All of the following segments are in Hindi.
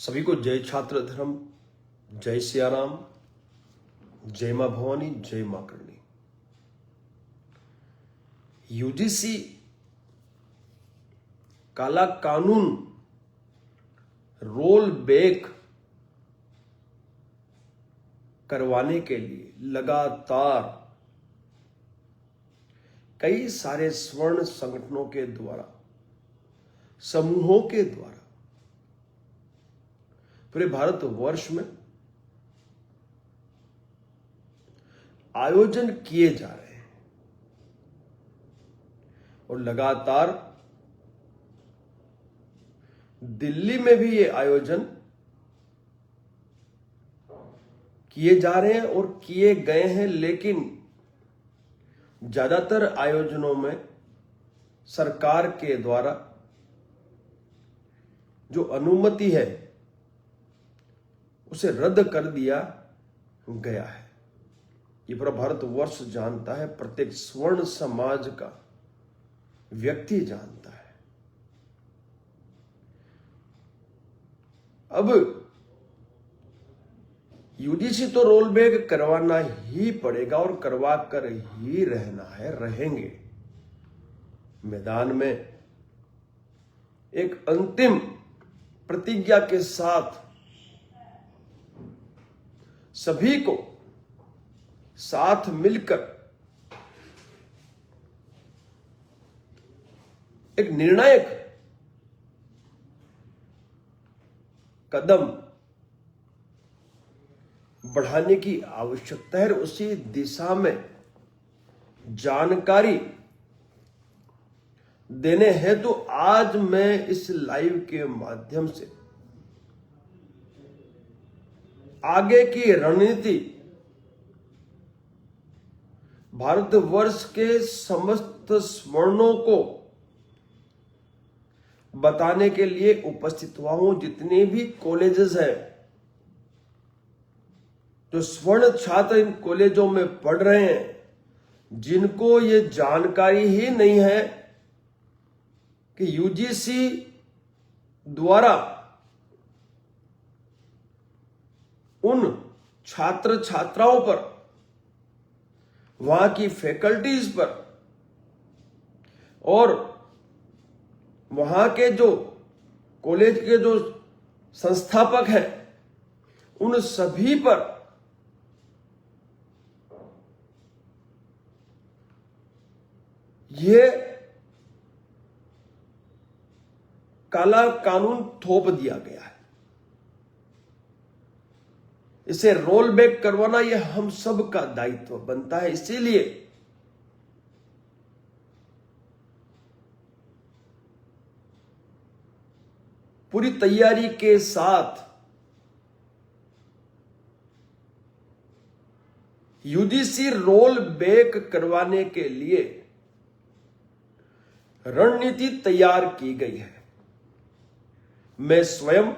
सभी को जय छात्र धर्म, जय सियाराम, जय मां भवानी, जय मां करणी। यूजीसी काला कानून रोल बैक करवाने के लिए लगातार कई सारे स्वर्ण संगठनों के द्वारा, समूहों के द्वारा पूरे भारतवर्ष में आयोजन किए जा रहे हैं और लगातार दिल्ली में भी ये आयोजन किए जा रहे हैं और किए गए हैं। लेकिन ज्यादातर आयोजनों में सरकार के द्वारा जो अनुमति है उसे रद्द कर दिया गया है। ये पूरा भारतवर्ष जानता है, प्रत्येक स्वर्ण समाज का व्यक्ति जानता है। अब यूजीसी तो रोल बैक करवाना ही पड़ेगा और करवा कर ही रहना है, रहेंगे। मैदान में एक अंतिम प्रतिज्ञा के साथ सभी को साथ मिलकर एक निर्णायक कदम बढ़ाने की आवश्यकता है। उसी दिशा में जानकारी देने हेतु आज मैं इस लाइव के माध्यम से आगे की रणनीति भारतवर्ष के समस्त स्वर्णों को बताने के लिए उपस्थित हुआ हूं। जितने भी कॉलेजेस हैं, जो स्वर्ण छात्र इन कॉलेजों में पढ़ रहे हैं, जिनको ये जानकारी ही नहीं है कि यूजीसी द्वारा उन छात्र छात्राओं पर, वहां की फैकल्टीज पर और वहां के जो कॉलेज के जो संस्थापक हैं, उन सभी पर यह काला कानून थोप दिया गया है। इसे रोल बैक करवाना यह हम सब का दायित्व बनता है। इसीलिए पूरी तैयारी के साथ यूजीसी रोल बैक करवाने के लिए रणनीति तैयार की गई है। मैं स्वयं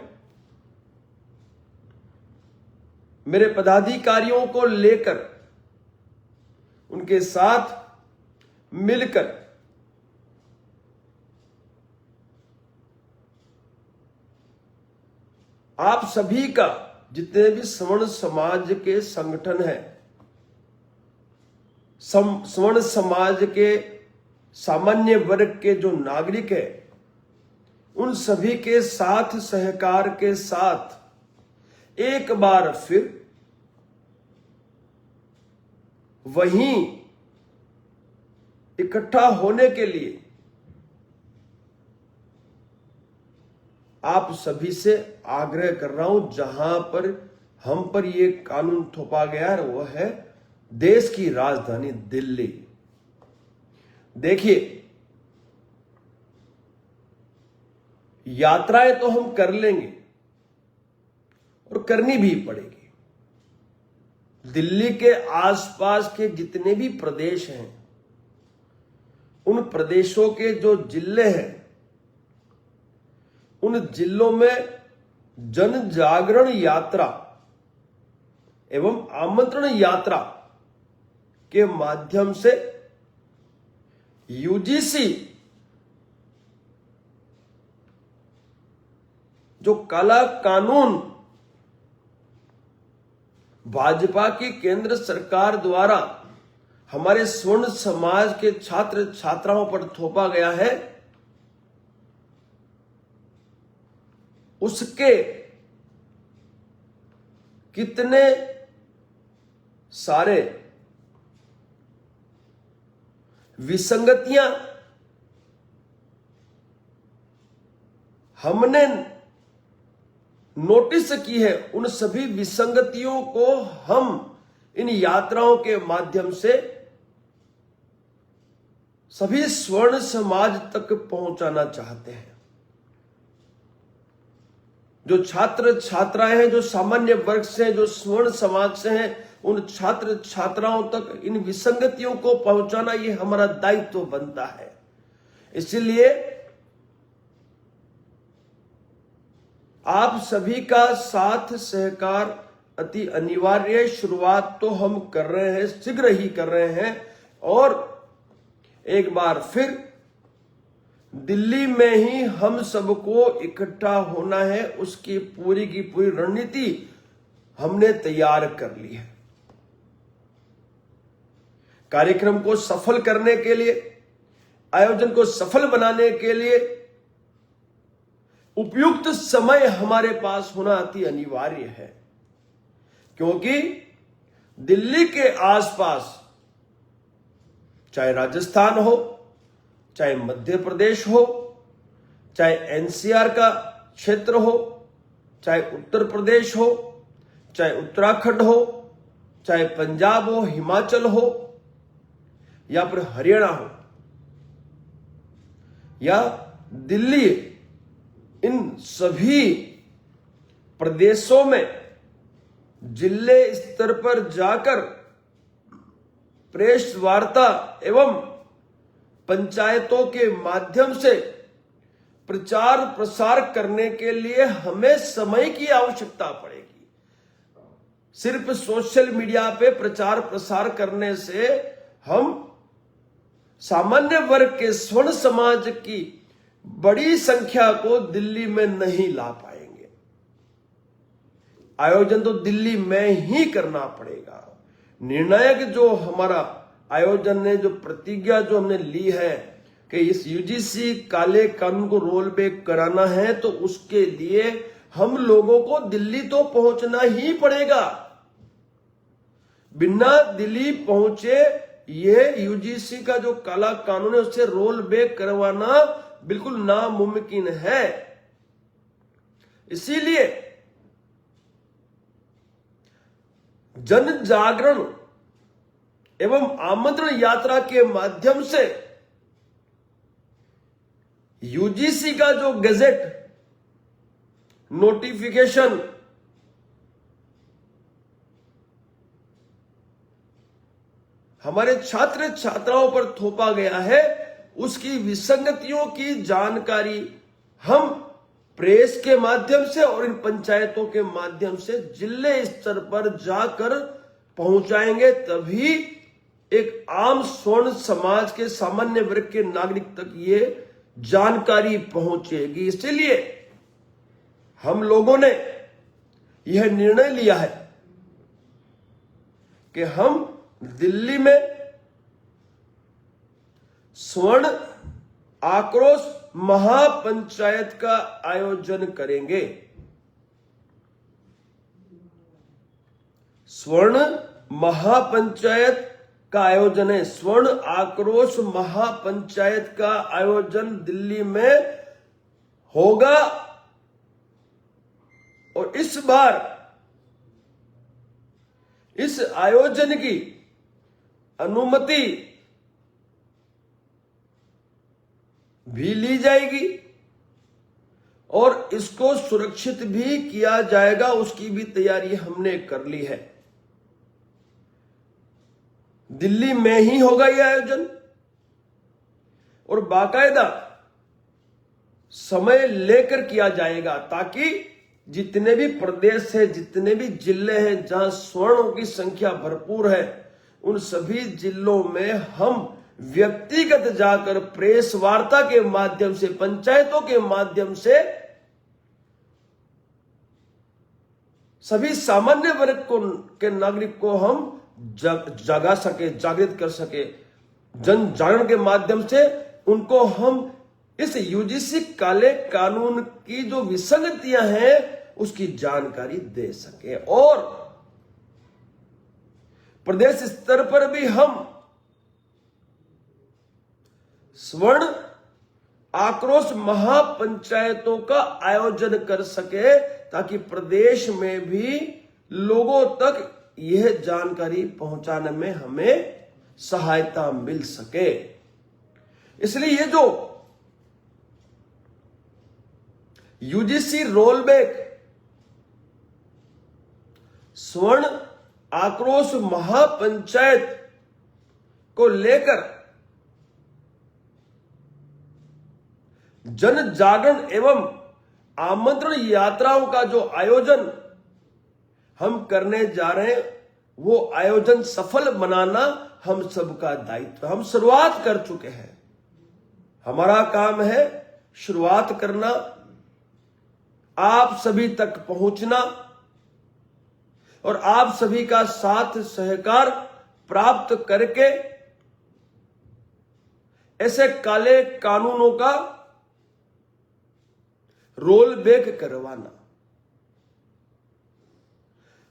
मेरे पदाधिकारियों को लेकर उनके साथ मिलकर आप सभी का, जितने भी स्वर्ण समाज के संगठन हैं, स्वर्ण समाज के सामान्य वर्ग के जो नागरिक हैं, उन सभी के साथ सहकार के साथ एक बार फिर वहीं इकट्ठा होने के लिए आप सभी से आग्रह कर रहा हूं। जहां पर हम पर यह कानून थोपा गया है वह है देश की राजधानी दिल्ली। देखिए, यात्राएं तो हम कर लेंगे और करनी भी पड़ेगी। दिल्ली के आसपास के जितने भी प्रदेश हैं, उन प्रदेशों के जो जिले हैं, उन जिलों में जन जागरण यात्रा एवं आमंत्रण यात्रा के माध्यम से यूजीसी जो काला कानून भाजपा की केंद्र सरकार द्वारा हमारे स्वर्ण समाज के छात्र छात्राओं पर थोपा गया है, उसके कितने सारे विसंगतियां हमने नोटिस की है, उन सभी विसंगतियों को हम इन यात्राओं के माध्यम से सभी स्वर्ण समाज तक पहुंचाना चाहते हैं। जो छात्र छात्राएं हैं, जो सामान्य वर्ग से हैं, जो स्वर्ण समाज से हैं, उन छात्र छात्राओं तक इन विसंगतियों को पहुंचाना ये हमारा दायित्व बनता है। इसलिए आप सभी का साथ सहकार अति अनिवार्य है। शुरुआत तो हम कर रहे हैं, शीघ्र ही कर रहे हैं, और एक बार फिर दिल्ली में ही हम सबको इकट्ठा होना है, उसकी पूरी की पूरी रणनीति हमने तैयार कर ली है। कार्यक्रम को सफल करने के लिए, आयोजन को सफल बनाने के लिए उपयुक्त समय हमारे पास होना अति अनिवार्य है, क्योंकि दिल्ली के आसपास चाहे राजस्थान हो, चाहे मध्य प्रदेश हो, चाहे एनसीआर का क्षेत्र हो, चाहे उत्तर प्रदेश हो, चाहे उत्तराखंड हो, चाहे पंजाब हो, हिमाचल हो, या फिर हरियाणा हो, या दिल्ली, इन सभी प्रदेशों में जिले स्तर पर जाकर प्रेस वार्ता एवं पंचायतों के माध्यम से प्रचार प्रसार करने के लिए हमें समय की आवश्यकता पड़ेगी। सिर्फ सोशल मीडिया पे प्रचार प्रसार करने से हम सामान्य वर्ग के स्वर्ण समाज की बड़ी संख्या को दिल्ली में नहीं ला पाएंगे। आयोजन तो दिल्ली में ही करना पड़ेगा। निर्णायक जो हमारा आयोजन ने जो प्रतिज्ञा जो हमने ली है कि इस यूजीसी काले कानून को रोल बैक कराना है, तो उसके लिए हम लोगों को दिल्ली तो पहुंचना ही पड़ेगा। बिना दिल्ली पहुंचे ये यूजीसी का जो काला कानून है उससे रोल बैक करवाना बिल्कुल नामुमकिन है। इसीलिए जन जागरण एवं आमंत्रण यात्रा के माध्यम से यूजीसी का जो गैजेट नोटिफिकेशन हमारे छात्र छात्राओं पर थोपा गया है, उसकी विसंगतियों की जानकारी हम प्रेस के माध्यम से और इन पंचायतों के माध्यम से जिले स्तर पर जाकर पहुंचाएंगे। तभी एक आम स्वर्ण समाज के सामान्य वर्ग के नागरिक तक ये जानकारी पहुंचेगी। इसलिए हम लोगों ने यह निर्णय लिया है कि हम दिल्ली में स्वर्ण आक्रोश महापंचायत का आयोजन करेंगे। स्वर्ण महापंचायत का आयोजन है, स्वर्ण आक्रोश महापंचायत का आयोजन दिल्ली में होगा। और इस बार इस आयोजन की अनुमति भी ली जाएगी और इसको सुरक्षित भी किया जाएगा, उसकी भी तैयारी हमने कर ली है। दिल्ली में ही होगा यह आयोजन और बाकायदा समय लेकर किया जाएगा, ताकि जितने भी प्रदेश है, जितने भी जिले हैं जहां स्वर्णों की संख्या भरपूर है, उन सभी जिलों में हम व्यक्तिगत जाकर प्रेस वार्ता के माध्यम से, पंचायतों के माध्यम से सभी सामान्य वर्ग को के नागरिक को हम जगा सके, जागृत कर सके, जन जागरण के माध्यम से उनको हम इस यूजीसी काले कानून की जो विसंगतियां हैं उसकी जानकारी दे सके। और प्रदेश स्तर पर भी हम स्वर्ण आक्रोश महापंचायतों का आयोजन कर सके ताकि प्रदेश में भी लोगों तक यह जानकारी पहुंचाने में हमें सहायता मिल सके। इसलिए ये जो यूजीसी रोलबैक स्वर्ण आक्रोश महापंचायत को लेकर जन जागरण एवं आमंत्रण यात्राओं का जो आयोजन हम करने जा रहे हैं वो आयोजन सफल बनाना हम सबका दायित्व। हम शुरुआत कर चुके हैं, हमारा काम है शुरुआत करना, आप सभी तक पहुंचना और आप सभी का साथ सहकार प्राप्त करके ऐसे काले कानूनों का रोल बैक करवाना।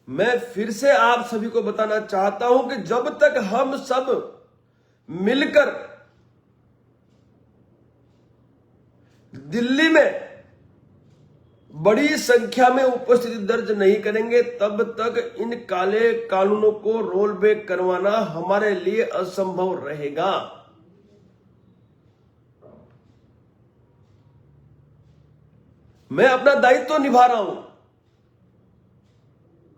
मैं फिर से आप सभी को बताना चाहता हूं कि जब तक हम सब मिलकर दिल्ली में बड़ी संख्या में उपस्थिति दर्ज नहीं करेंगे तब तक इन काले कानूनों को रोल बैक करवाना हमारे लिए असंभव रहेगा। मैं अपना दायित्व निभा रहा हूं,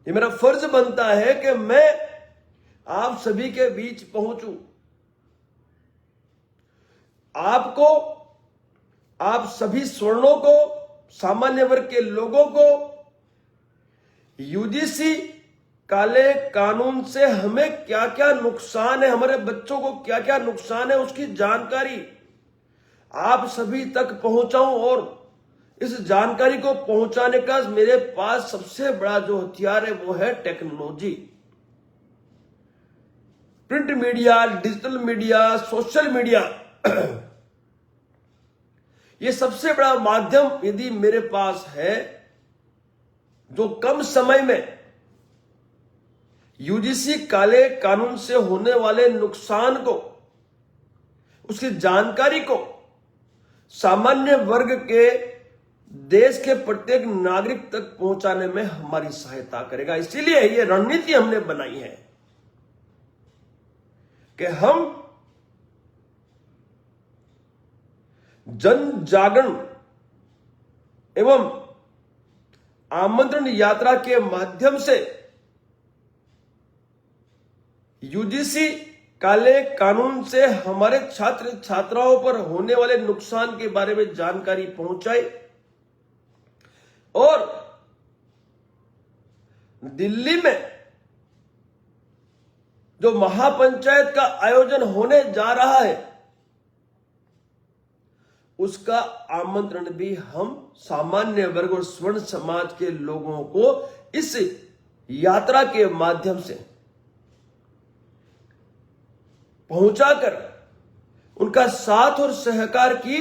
ये मेरा फर्ज बनता है कि मैं आप सभी के बीच पहुंचूं, आपको, आप सभी स्वर्णों को, सामान्य वर्ग के लोगों को यूजीसी काले कानून से हमें क्या क्या नुकसान है, हमारे बच्चों को क्या क्या नुकसान है, उसकी जानकारी आप सभी तक पहुंचाऊं। और इस जानकारी को पहुंचाने का मेरे पास सबसे बड़ा जो हथियार है वो है technology. Print media, digital media, social media, ये सबसे बड़ा माध्यम यदि मेरे पास है जो कम समय में यूजीसी काले कानून से होने वाले नुकसान को, उसकी जानकारी को सामान्य वर्ग के, देश के प्रत्येक नागरिक तक पहुंचाने में हमारी सहायता करेगा। इसीलिए ये रणनीति हमने बनाई है कि हम जन जागरण एवं आमंत्रण यात्रा के माध्यम से यूजीसी काले कानून से हमारे छात्र छात्राओं पर होने वाले नुकसान के बारे में जानकारी पहुंचाए और दिल्ली में जो महापंचायत का आयोजन होने जा रहा है उसका आमंत्रण भी हम सामान्य वर्ग और स्वर्ण समाज के लोगों को इस यात्रा के माध्यम से पहुंचाकर उनका साथ और सहकार की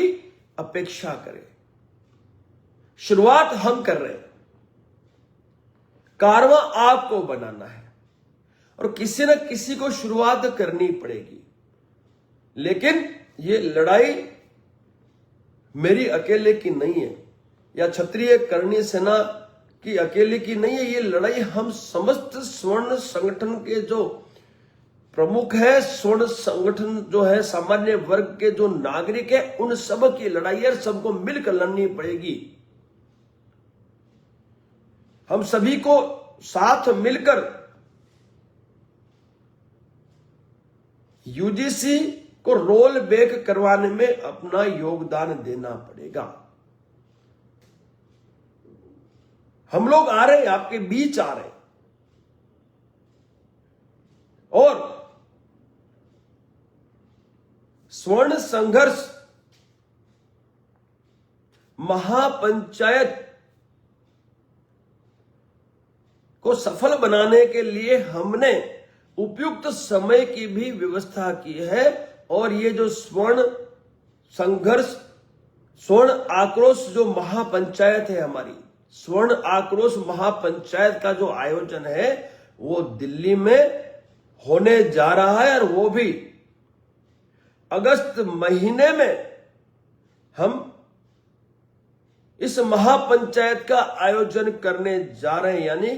अपेक्षा करें। शुरुआत हम कर रहे हैं, कारवां आपको बनाना है और किसी न किसी को शुरुआत करनी पड़ेगी। लेकिन ये लड़ाई मेरी अकेले की नहीं है या क्षत्रिय कर्णी सेना की अकेले की नहीं है, ये लड़ाई हम समस्त स्वर्ण संगठन के जो प्रमुख है, स्वर्ण संगठन जो है, सामान्य वर्ग के जो नागरिक है, उन सब की लड़ाई है, सबको मिलकर लड़नी पड़ेगी। हम सभी को साथ मिलकर यूजीसी को रोल बैक करवाने में अपना योगदान देना पड़ेगा। हम लोग आ रहे हैं, आपके बीच आ रहे हैं और स्वर्ण संघर्ष महापंचायत को सफल बनाने के लिए हमने उपयुक्त समय की भी व्यवस्था की है। और ये जो स्वर्ण संघर्ष, स्वर्ण आक्रोश जो महापंचायत है, हमारी स्वर्ण आक्रोश महापंचायत का जो आयोजन है वो दिल्ली में होने जा रहा है। और वो भी अगस्त महीने में हम इस महापंचायत का आयोजन करने जा रहे हैं। यानी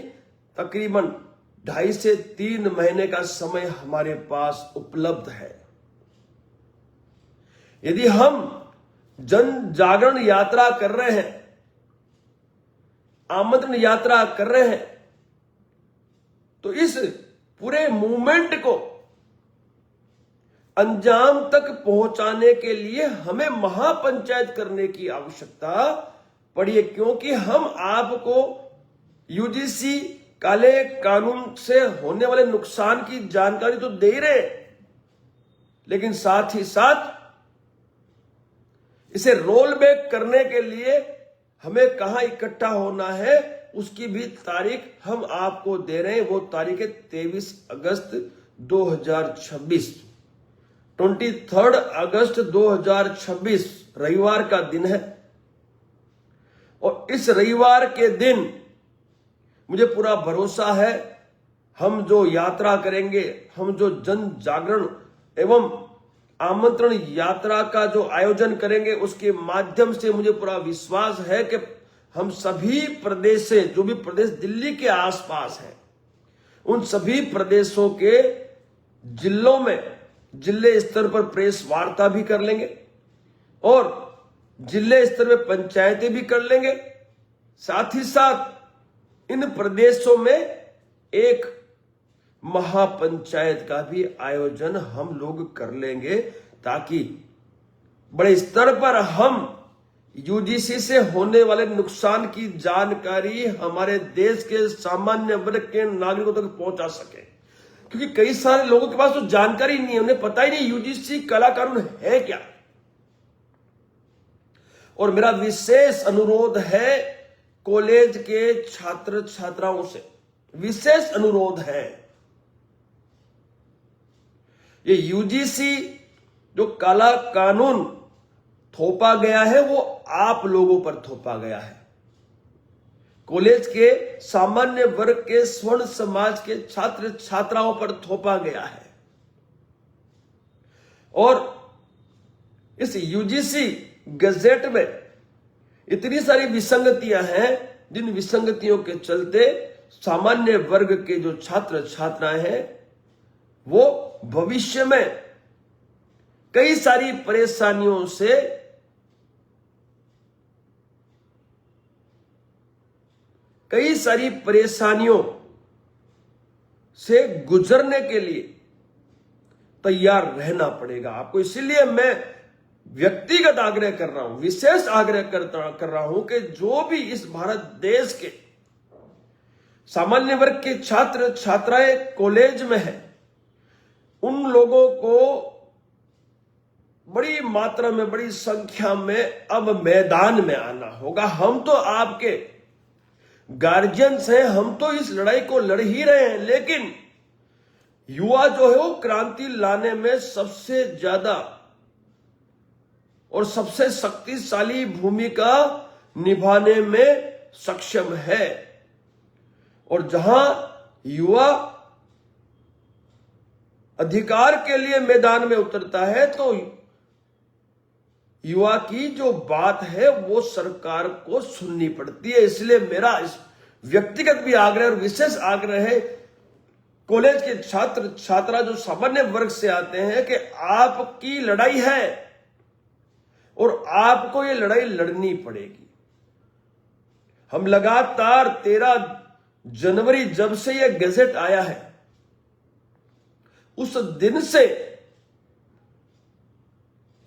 तकरीबन 2.5 से 3 महीने का समय हमारे पास उपलब्ध है। यदि हम जन जागरण यात्रा कर रहे हैं, आमंत्रण यात्रा कर रहे हैं, तो इस पूरे मूवमेंट को अंजाम तक पहुंचाने के लिए हमें महापंचायत करने की आवश्यकता पड़ी है। क्योंकि हम आपको यूजीसी काले कानून से होने वाले नुकसान की जानकारी तो दे रहे हैं, लेकिन साथ ही साथ इसे रोल बैक करने के लिए हमें कहां इकट्ठा होना है उसकी भी तारीख हम आपको दे रहे हैं। वो तारीख है 23 अगस्त 2026, 23 अगस्त 2026 रविवार का दिन है। और इस रविवार के दिन मुझे पूरा भरोसा है, हम जो यात्रा करेंगे, हम जो जन जागरण एवं आमंत्रण यात्रा का जो आयोजन करेंगे, उसके माध्यम से मुझे पूरा विश्वास है कि हम सभी प्रदेश से, जो भी प्रदेश दिल्ली के आसपास है, उन सभी प्रदेशों के जिलों में जिले स्तर पर प्रेस वार्ता भी कर लेंगे और जिले स्तर में पंचायतें भी कर लेंगे। साथ ही साथ इन प्रदेशों में एक महापंचायत का भी आयोजन हम लोग कर लेंगे, ताकि बड़े स्तर पर हम यूजीसी से होने वाले नुकसान की जानकारी हमारे देश के सामान्य वर्ग के नागरिकों तक पहुंचा सके। क्योंकि कई सारे लोगों के पास तो जानकारी नहीं है, उन्हें पता ही नहीं यूजीसी काला कानून है क्या। और मेरा विशेष अनुरोध है कॉलेज के छात्र छात्राओं से, विशेष अनुरोध है, ये यूजीसी जो काला कानून थोपा गया है वो आप लोगों पर थोपा गया है। कॉलेज के सामान्य वर्ग के स्वर्ण समाज के छात्र छात्राओं पर थोपा गया है। और इस यूजीसी गजेट में इतनी सारी विसंगतियां हैं, जिन विसंगतियों के चलते सामान्य वर्ग के जो छात्र छात्राएं हैं वो भविष्य में कई सारी परेशानियों से गुजरने के लिए तैयार रहना पड़ेगा आपको। इसीलिए मैं व्यक्तिगत आग्रह कर रहा हूं, विशेष आग्रह कर रहा हूं कि जो भी इस भारत देश के सामान्य वर्ग के छात्र छात्राएं कॉलेज में हैं, उन लोगों को बड़ी मात्रा में, बड़ी संख्या में अब मैदान में आना होगा। हम तो आपके गार्जियंस हैं, हम तो इस लड़ाई को लड़ ही रहे हैं, लेकिन युवा जो है वो क्रांति लाने में सबसे ज्यादा और सबसे शक्तिशाली भूमिका निभाने में सक्षम है। और जहां युवा अधिकार के लिए मैदान में उतरता है तो युवा की जो बात है वो सरकार को सुननी पड़ती है। इसलिए मेरा इस व्यक्तिगत भी आग्रह और विशेष आग्रह है कॉलेज के छात्र छात्रा जो सामान्य वर्ग से आते हैं कि आपकी लड़ाई है और आपको ये लड़ाई लड़नी पड़ेगी। हम लगातार 13 जनवरी जब से ये गैजेट आया है उस दिन से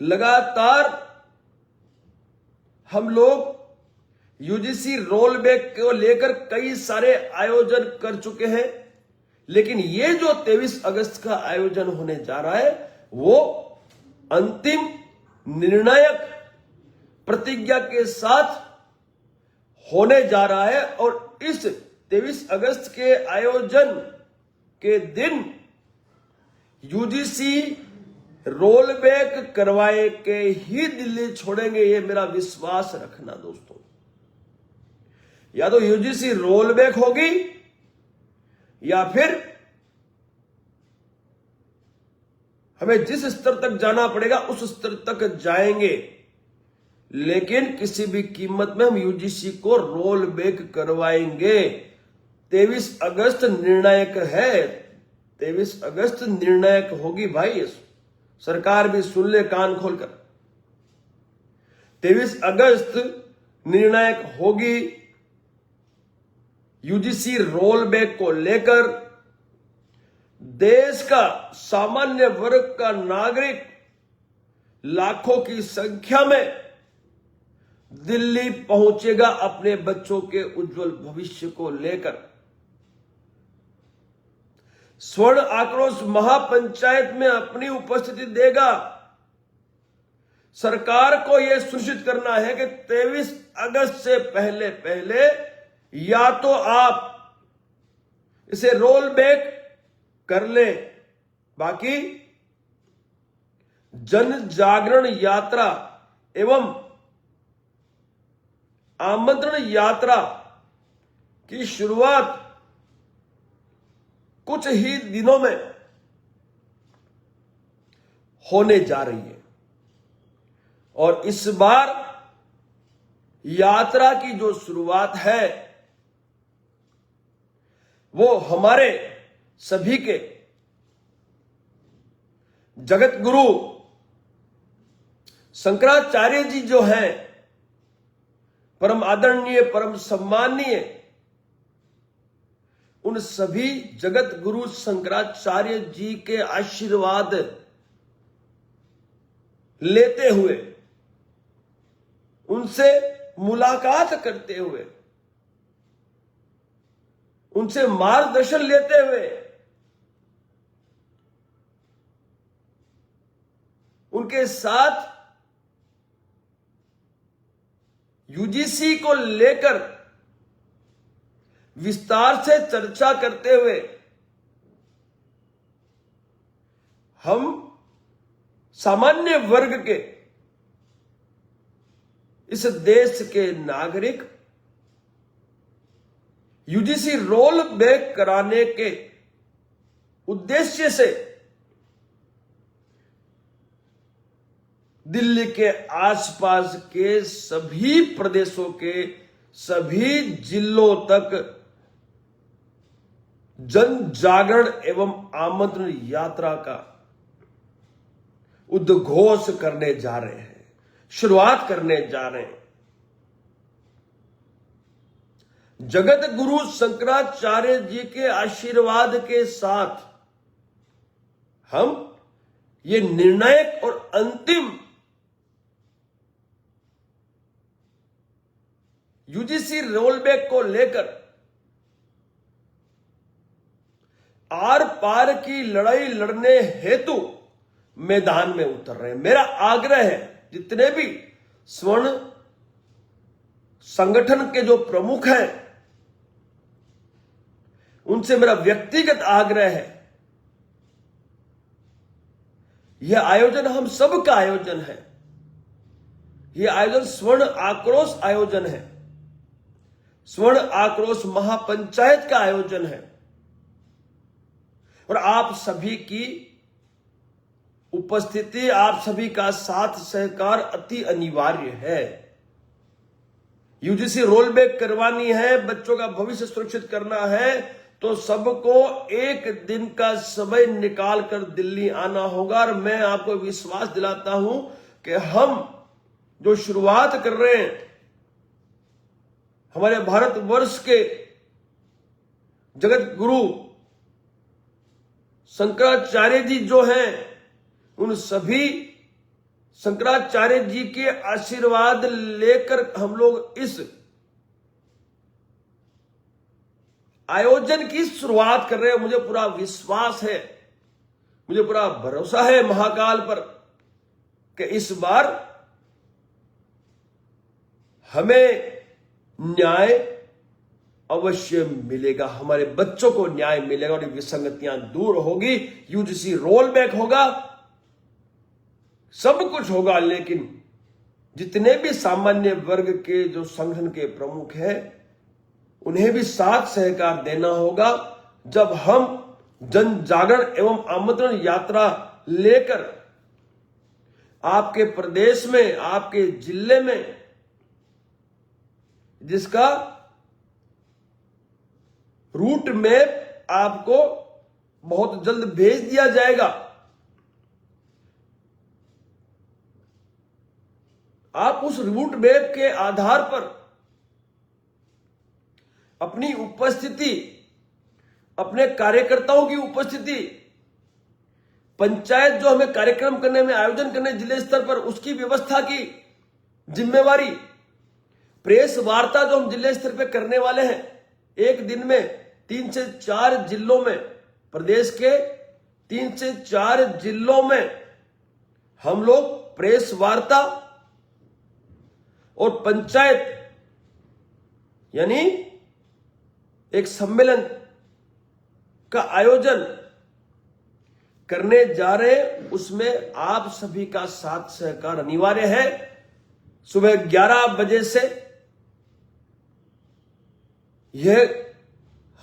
लगातार हम लोग यूजीसी रोल बैक को लेकर कई सारे आयोजन कर चुके हैं, लेकिन ये जो 23 अगस्त का आयोजन होने जा रहा है वो अंतिम निर्णायक प्रतिज्ञा के साथ होने जा रहा है। और इस 23 अगस्त के आयोजन के दिन यूजीसी रोल बैक करवाए के ही दिल्ली छोड़ेंगे, ये मेरा विश्वास रखना दोस्तों। या तो यूजीसी रोल बैक होगी या फिर हमें जिस स्तर तक जाना पड़ेगा उस स्तर तक जाएंगे, लेकिन किसी भी कीमत में हम यूजीसी को रोल बैक करवाएंगे। 23 अगस्त निर्णायक है, 23 अगस्त निर्णायक होगी भाई। सरकार भी सुन ले कान खोलकर, 23 अगस्त निर्णायक होगी यूजीसी रोल बैक को लेकर। देश का सामान्य वर्ग का नागरिक लाखों की संख्या में दिल्ली पहुंचेगा अपने बच्चों के उज्जवल भविष्य को लेकर। स्वर्ण आक्रोश महापंचायत में अपनी उपस्थिति देगा। सरकार को यह सुनिश्चित करना है कि 23 अगस्त से पहले पहले या तो आप इसे रोल बैक कर ले, बाकी जन जागरण यात्रा एवं आमंत्रण यात्रा की शुरुआत कुछ ही दिनों में होने जा रही है। और इस बार यात्रा की जो शुरुआत है वो हमारे सभी के जगत गुरु शंकराचार्य जी जो हैं, परम आदरणीय परम सम्माननीय, उन सभी जगत गुरु शंकराचार्य जी के आशीर्वाद लेते हुए, उनसे मुलाकात करते हुए, उनसे मार्गदर्शन लेते हुए, उनके साथ यूजीसी को लेकर विस्तार से चर्चा करते हुए हम सामान्य वर्ग के इस देश के नागरिक यूजीसी रोल बैक कराने के उद्देश्य से दिल्ली के आसपास के सभी प्रदेशों के सभी जिलों तक जन जागरण एवं आमंत्रण यात्रा का उद्घोष करने जा रहे हैं, शुरुआत करने जा रहे हैं। जगत गुरु शंकराचार्य जी के आशीर्वाद के साथ हम ये निर्णायक और अंतिम यूजीसी रोल बैक को लेकर आर पार की लड़ाई लड़ने हेतु मैदान में उतर रहे हैं। मेरा आग्रह है, जितने भी स्वर्ण संगठन के जो प्रमुख हैं, उनसे मेरा व्यक्तिगत आग्रह है, यह आयोजन हम सब का आयोजन है। यह आयोजन स्वर्ण आक्रोश आयोजन है, स्वर्ण आक्रोश महापंचायत का आयोजन है, और आप सभी की उपस्थिति, आप सभी का साथ सहकार अति अनिवार्य है। यूजीसी रोल बैक करवानी है, बच्चों का भविष्य सुरक्षित करना है, तो सबको एक दिन का समय निकाल कर दिल्ली आना होगा। और मैं आपको विश्वास दिलाता हूं कि हम जो शुरुआत कर रहे हैं, हमारे भारतवर्ष के जगत गुरु शंकराचार्य जी जो हैं, उन सभी शंकराचार्य जी के आशीर्वाद लेकर हम लोग इस आयोजन की शुरुआत कर रहे हैं। मुझे पूरा विश्वास है, मुझे पूरा भरोसा है महाकाल पर कि इस बार हमें न्याय, अवश्य मिलेगा, हमारे बच्चों को न्याय मिलेगा और विसंगतियां दूर होगी, यूजीसी रोल बैक होगा, सब कुछ होगा। लेकिन जितने भी सामान्य वर्ग के जो संगठन के प्रमुख हैं, उन्हें भी साथ सहकार देना होगा। जब हम जन जागरण एवं आमंत्रण यात्रा लेकर आपके प्रदेश में, आपके जिले में, जिसका रूट मैप आपको बहुत जल्द भेज दिया जाएगा, आप उस रूट मैप के आधार पर अपनी उपस्थिति, अपने कार्यकर्ताओं की उपस्थिति, पंचायत जो हमें कार्यक्रम करने में, आयोजन करने जिले स्तर पर, उसकी व्यवस्था की जिम्मेवारी, प्रेस वार्ता जो हम जिले स्तर पर करने वाले हैं, एक दिन में 3 से 4 जिलों में, प्रदेश के 3 से 4 जिलों में हम लोग प्रेस वार्ता और पंचायत यानी एक सम्मेलन का आयोजन करने जा रहे हैं। उसमें आप सभी का साथ सहकार अनिवार्य है। सुबह 11 बजे से यह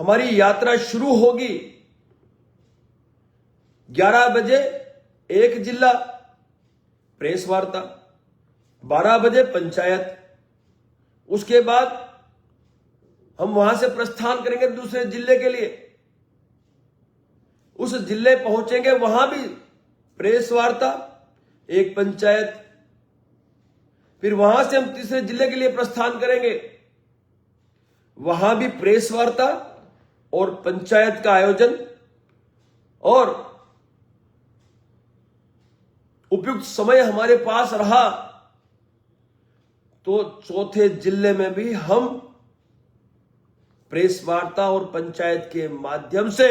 हमारी यात्रा शुरू होगी। 11 बजे एक जिला प्रेस वार्ता, 12 बजे पंचायत, उसके बाद हम वहां से प्रस्थान करेंगे दूसरे जिले के लिए। उस जिले पहुंचेंगे, वहां भी प्रेस वार्ता, एक पंचायत, फिर वहां से हम तीसरे जिले के लिए प्रस्थान करेंगे, वहां भी प्रेस वार्ता और पंचायत का आयोजन, और उपयुक्त समय हमारे पास रहा तो चौथे जिले में भी हम प्रेस वार्ता और पंचायत के माध्यम से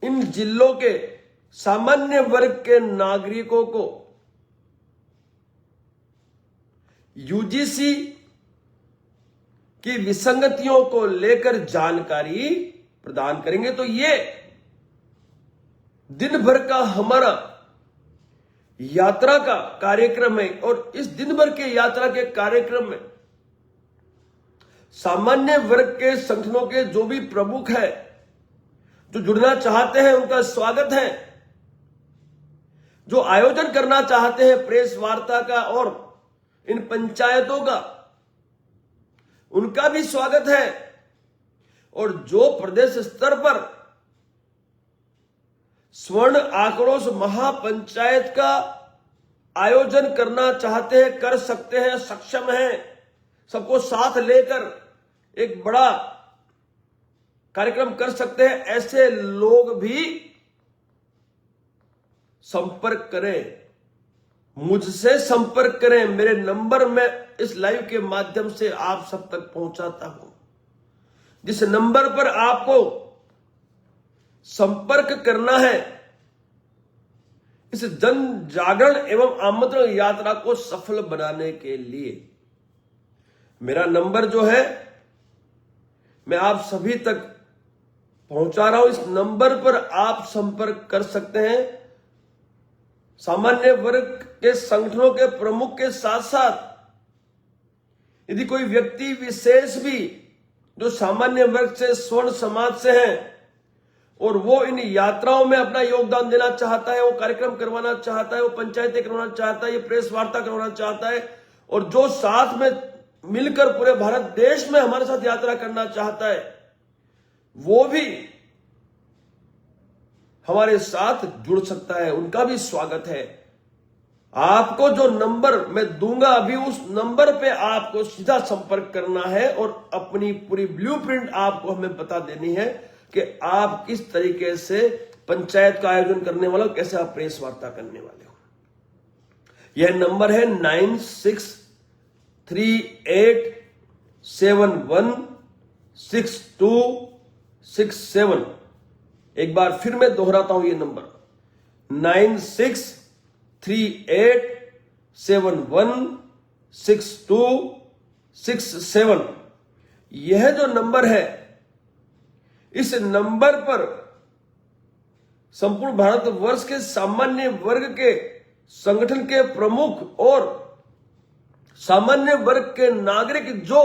इन जिलों के सामान्य वर्ग के नागरिकों को यूजीसी की विसंगतियों को लेकर जानकारी प्रदान करेंगे। तो ये दिन भर का हमारा यात्रा का कार्यक्रम है, और इस दिन भर के यात्रा के कार्यक्रम में सामान्य वर्ग के संगठनों के जो भी प्रमुख है, जो जुड़ना चाहते हैं, उनका स्वागत है। जो आयोजन करना चाहते हैं प्रेस वार्ता का और इन पंचायतों का, उनका भी स्वागत है। और जो प्रदेश स्तर पर स्वर्ण आक्रोश महापंचायत का आयोजन करना चाहते हैं, कर सकते हैं, सक्षम हैं, सबको साथ लेकर एक बड़ा कार्यक्रम कर सकते हैं, ऐसे लोग भी संपर्क करें, मुझसे संपर्क करें। मेरे नंबर मैं इस लाइव के माध्यम से आप सब तक पहुंचाता हूं। जिस नंबर पर आपको संपर्क करना है इस जन जागरण एवं आमंत्रण यात्रा को सफल बनाने के लिए, मेरा नंबर जो है मैं आप सभी तक पहुंचा रहा हूं। इस नंबर पर आप संपर्क कर सकते हैं। सामान्य वर्ग के संगठनों के प्रमुख के साथ साथ यदि कोई व्यक्ति विशेष भी जो सामान्य वर्ग से, स्वर्ण समाज से हैं, और वो इन यात्राओं में अपना योगदान देना चाहता है, वो कार्यक्रम करवाना चाहता है, वो पंचायतें करवाना चाहता है, ये प्रेस वार्ता करवाना चाहता है, और जो साथ में मिलकर पूरे भारत देश में हमारे साथ यात्रा करना चाहता है, वो भी हमारे साथ जुड़ सकता है, उनका भी स्वागत है। आपको जो नंबर मैं दूंगा अभी, उस नंबर पे आपको सीधा संपर्क करना है और अपनी पूरी ब्लूप्रिंट आपको हमें बता देनी है कि आप किस तरीके से पंचायत का आयोजन करने वाले हो, कैसे आप प्रेस वार्ता करने वाले हो। यह नंबर है 9638716267। एक बार फिर मैं दोहराता हूं, ये नंबर 96387162 67 यह जो नंबर है, इस नंबर पर संपूर्ण भारतवर्ष के सामान्य वर्ग के संगठन के प्रमुख और सामान्य वर्ग के नागरिक जो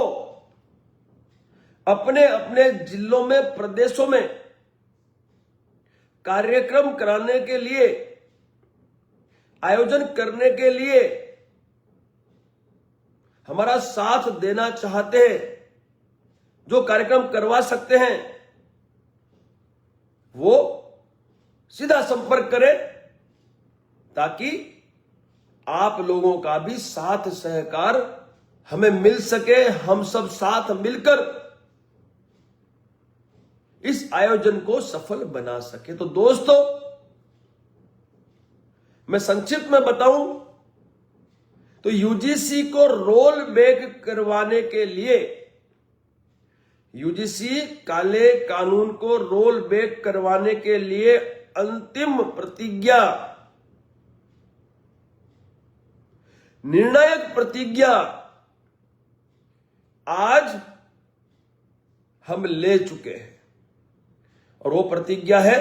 अपने अपने जिलों में, प्रदेशों में कार्यक्रम कराने के लिए, आयोजन करने के लिए हमारा साथ देना चाहते हैं, जो कार्यक्रम करवा सकते हैं, वो सीधा संपर्क करें ताकि आप लोगों का भी साथ सहकार हमें मिल सके, हम सब साथ मिलकर इस आयोजन को सफल बना सके। तो दोस्तों, मैं संक्षिप्त में बताऊं तो यूजीसी को रोल बैक करवाने के लिए, यूजीसी काले कानून को रोल बैक करवाने के लिए अंतिम प्रतिज्ञा, निर्णायक प्रतिज्ञा आज हम ले चुके हैं और वो प्रतिज्ञा है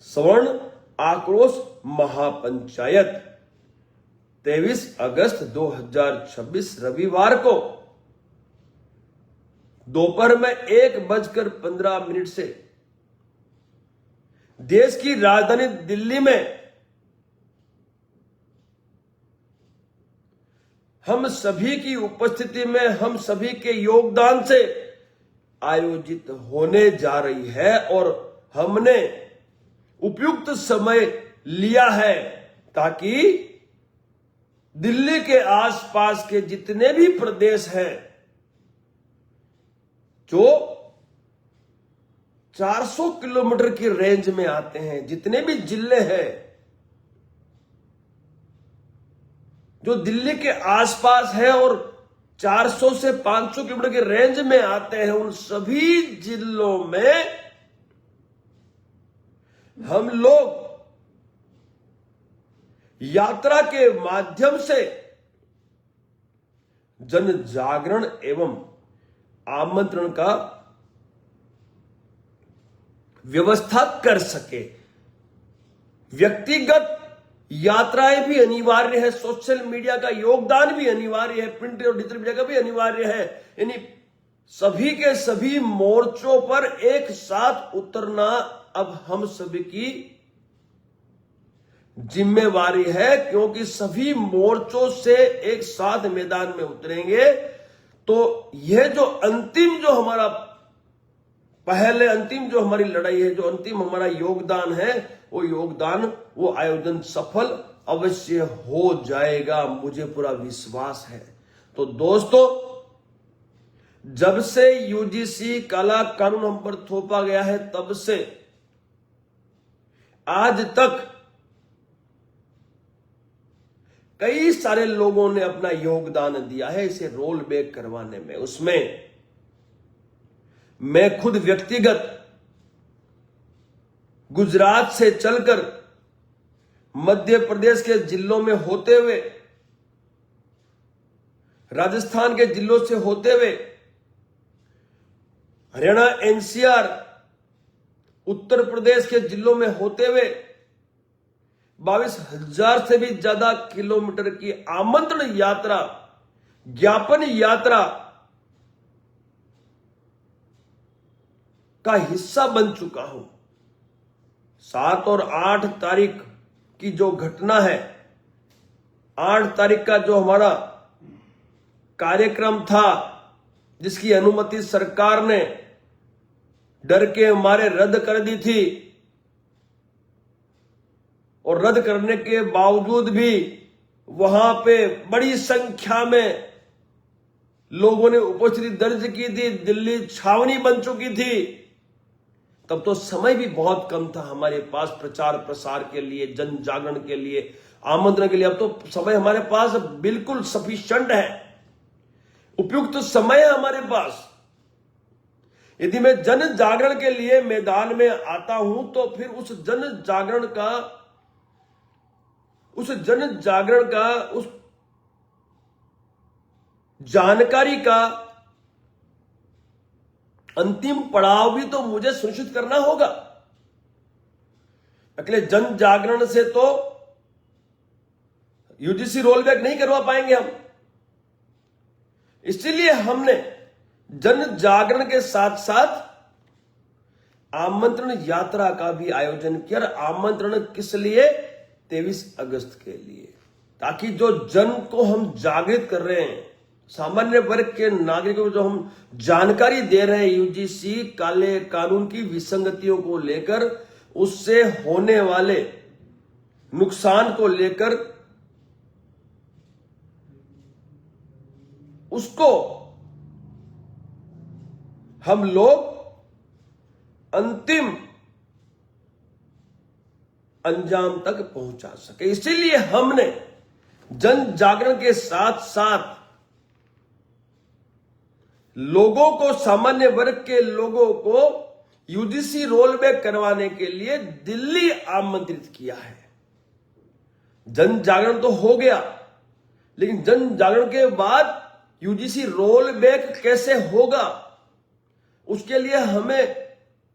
स्वर्ण आक्रोश महापंचायत 23 अगस्त 2026 रविवार को दोपहर में 1:15 से देश की राजधानी दिल्ली में हम सभी की उपस्थिति में, हम सभी के योगदान से आयोजित होने जा रही है और हमने उपयुक्त समय लिया है ताकि दिल्ली के आसपास के जितने भी प्रदेश हैं, जो 400 किलोमीटर की रेंज में आते हैं, जितने भी जिले हैं जो दिल्ली के आसपास है और 400 से 500 किलोमीटर की रेंज में आते हैं, उन सभी जिलों में हम लोग यात्रा के माध्यम से जन जागरण एवं आमंत्रण का व्यवस्था कर सके। व्यक्तिगत यात्राएं भी अनिवार्य है, सोशल मीडिया का योगदान भी अनिवार्य है, प्रिंट और डिजिटल मीडिया का भी अनिवार्य है। यानी सभी के सभी मोर्चों पर एक साथ उतरना अब हम सभी की जिम्मेवारी है, क्योंकि सभी मोर्चों से एक साथ मैदान में उतरेंगे तो यह जो अंतिम, जो हमारा पहले अंतिम जो हमारी लड़ाई है, जो अंतिम हमारा योगदान है, वो योगदान, वो आयोजन सफल अवश्य हो जाएगा, मुझे पूरा विश्वास है। तो दोस्तों, जब से यूजीसी काला कानून हम पर थोपा गया है, तब से आज तक कई सारे लोगों ने अपना योगदान दिया है इसे रोल बैक करवाने में। उसमें मैं खुद व्यक्तिगत गुजरात से चलकर मध्य प्रदेश के जिलों में होते हुए, राजस्थान के जिलों से होते हुए, हरियाणा, एनसीआर, उत्तर प्रदेश के जिलों में होते हुए 22,000 से भी ज्यादा किलोमीटर की आमंत्रण यात्रा, ज्ञापन यात्रा का हिस्सा बन चुका हूं। 7 और 8 तारीख की जो घटना है, 8 तारीख का जो हमारा कार्यक्रम था, जिसकी अनुमति सरकार ने डर के मारे रद्द कर दी थी, और रद्द करने के बावजूद भी वहां पे बड़ी संख्या में लोगों ने उपस्थिति दर्ज की थी, दिल्ली छावनी बन चुकी थी। तब तो समय भी बहुत कम था हमारे पास प्रचार प्रसार के लिए, जन जागरण के लिए, आमंत्रण के लिए। अब तो समय हमारे पास बिल्कुल सफिशिएंट है, उपयुक्त समय है हमारे पास। यदि मैं जन जागरण के लिए मैदान में आता हूं तो फिर उस जन जागरण का उस जानकारी का अंतिम पड़ाव भी तो मुझे सुनिश्चित करना होगा। अकेले जन जागरण से तो यूजीसी रोलबैक नहीं करवा पाएंगे हम। इसलिए हमने जन जागरण के साथ साथ आमंत्रण यात्रा का भी आयोजन किया। आमंत्रण किस लिए? 23 अगस्त के लिए, ताकि जो जन को हम जागृत कर रहे हैं, सामान्य वर्ग के नागरिकों को जो हम जानकारी दे रहे हैं यूजीसी काले कानून की विसंगतियों को लेकर, उससे होने वाले नुकसान को लेकर, उसको हम लोग अंतिम अंजाम तक पहुंचा सके। इसीलिए हमने जन जागरण के साथ साथ लोगों को, सामान्य वर्ग के लोगों को यूजीसी रोलबैक करवाने के लिए दिल्ली आमंत्रित किया है। जन जागरण तो हो गया, लेकिन जन जागरण के बाद यूजीसी रोलबैक कैसे होगा, उसके लिए हमें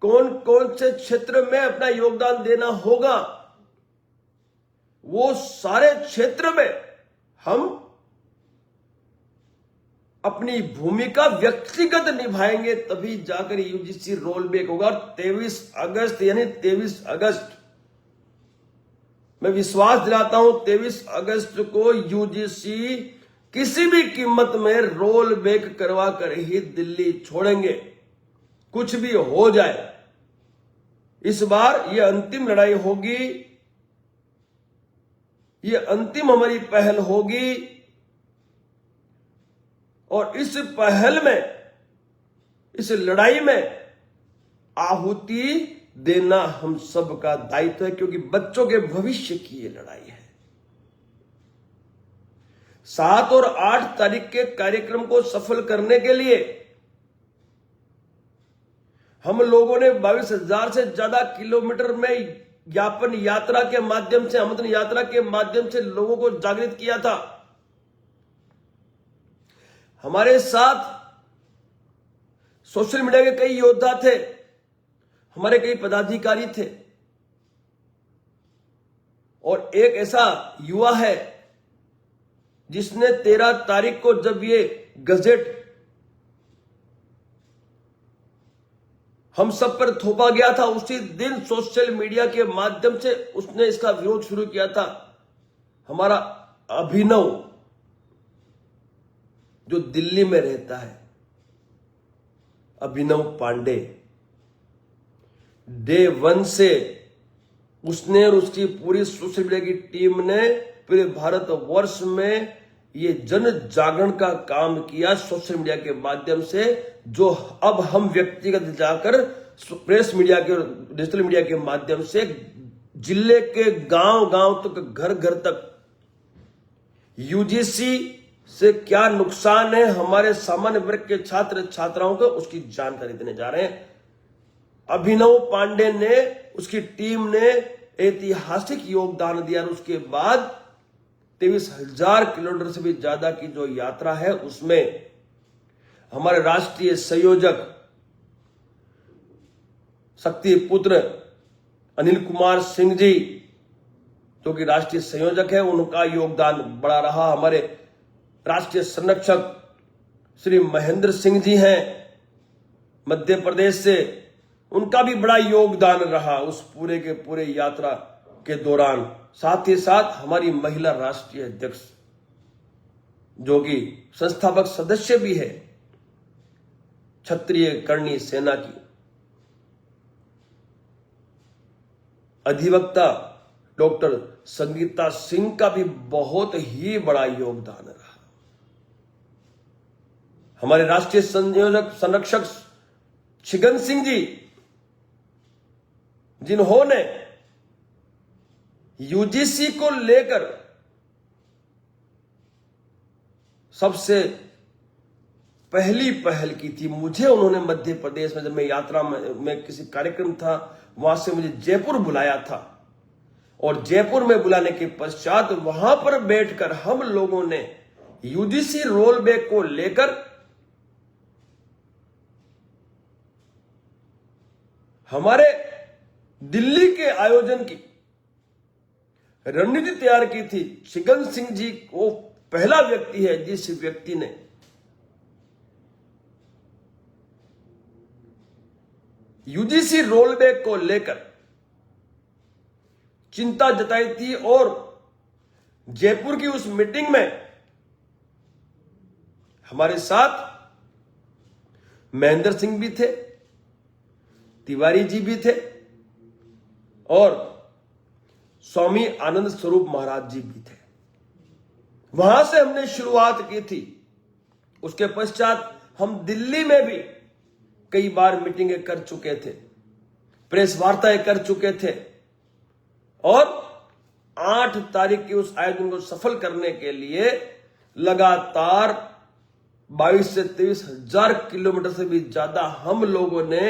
कौन कौन से क्षेत्र में अपना योगदान देना होगा, वो सारे क्षेत्र में हम अपनी भूमिका व्यक्तिगत निभाएंगे, तभी जाकर यूजीसी रोलबैक होगा। 23 अगस्त यानी 23 अगस्त मैं विश्वास दिलाता हूं, 23 अगस्त को यूजीसी किसी भी कीमत में रोलबैक करवा कर ही दिल्ली छोड़ेंगे, कुछ भी हो जाए। इस बार यह अंतिम लड़ाई होगी, यह अंतिम हमारी पहल होगी, और इस पहल में, इस लड़ाई में आहुति देना हम सब का दायित्व है, क्योंकि बच्चों के भविष्य की ये लड़ाई है। 7 और 8 तारीख के कार्यक्रम को सफल करने के लिए हम लोगों ने 22,000 से ज्यादा किलोमीटर में ज्ञापन यात्रा के माध्यम से, आमंत्रण यात्रा के माध्यम से लोगों को जागृत किया था। हमारे साथ सोशल मीडिया के कई योद्धा थे, हमारे कई पदाधिकारी थे, और एक ऐसा युवा है जिसने 13 तारीख को जब ये गजेट हम सब पर थोपा गया था, उसी दिन सोशल मीडिया के माध्यम से उसने इसका विरोध शुरू किया था। हमारा अभिनव, जो दिल्ली में रहता है, अभिनव पांडे, डे 1 से उसने और उसकी पूरी सोशल मीडिया की टीम ने पूरे भारतवर्ष में ये जन जागरण का काम किया सोशल मीडिया के माध्यम से, जो अब हम व्यक्तिगत जाकर प्रेस मीडिया के और डिजिटल मीडिया के माध्यम से जिले के गांव गांव तक, घर घर तक यूजीसी से क्या नुकसान है हमारे सामान्य वर्ग के छात्र छात्राओं को, उसकी जानकारी देने जा रहे हैं। अभिनव पांडे ने, उसकी टीम ने ऐतिहासिक योगदान दिया, और उसके बाद 23,000 किलोमीटर से भी ज्यादा की जो यात्रा है, उसमें हमारे राष्ट्रीय संयोजक शक्ति पुत्र अनिल कुमार सिंह जी, जो कि राष्ट्रीय संयोजक है, उनका योगदान बड़ा रहा। हमारे राष्ट्रीय संरक्षक श्री महेंद्र सिंह जी हैं मध्य प्रदेश से, उनका भी बड़ा योगदान रहा उस पूरे के पूरे यात्रा के दौरान। साथ ही साथ हमारी महिला राष्ट्रीय अध्यक्ष, जो कि संस्थापक सदस्य भी है क्षत्रिय कर्णी सेना की, अधिवक्ता डॉक्टर संगीता सिंह का भी बहुत ही बड़ा योगदान रहा। हमारे राष्ट्रीय संयोजक संरक्षक छिगन सिंह जी, जिन्होंने यूजीसी को लेकर सबसे पहली पहल की थी। मुझे उन्होंने मध्य प्रदेश में, जब मैं यात्रा में किसी कार्यक्रम था, वहां से मुझे जयपुर बुलाया था, और जयपुर में बुलाने के पश्चात वहां पर बैठकर हम लोगों ने यूजीसी रोल बैक को लेकर हमारे दिल्ली के आयोजन की रणनीति तैयार की थी। शिकन सिंह जी वो पहला व्यक्ति है जिस व्यक्ति ने यूजीसी रोल बैक को लेकर चिंता जताई थी और जयपुर की उस मीटिंग में हमारे साथ महेंद्र सिंह भी थे, तिवारी जी भी थे और स्वामी आनंद स्वरूप महाराज जी भी थे। वहां से हमने शुरुआत की थी। उसके पश्चात हम दिल्ली में भी कई बार मीटिंगें कर चुके थे, प्रेस वार्ताएं कर चुके थे और 8 तारीख के उस आयोजन को सफल करने के लिए लगातार 22 से 23 हजार किलोमीटर से भी ज्यादा हम लोगों ने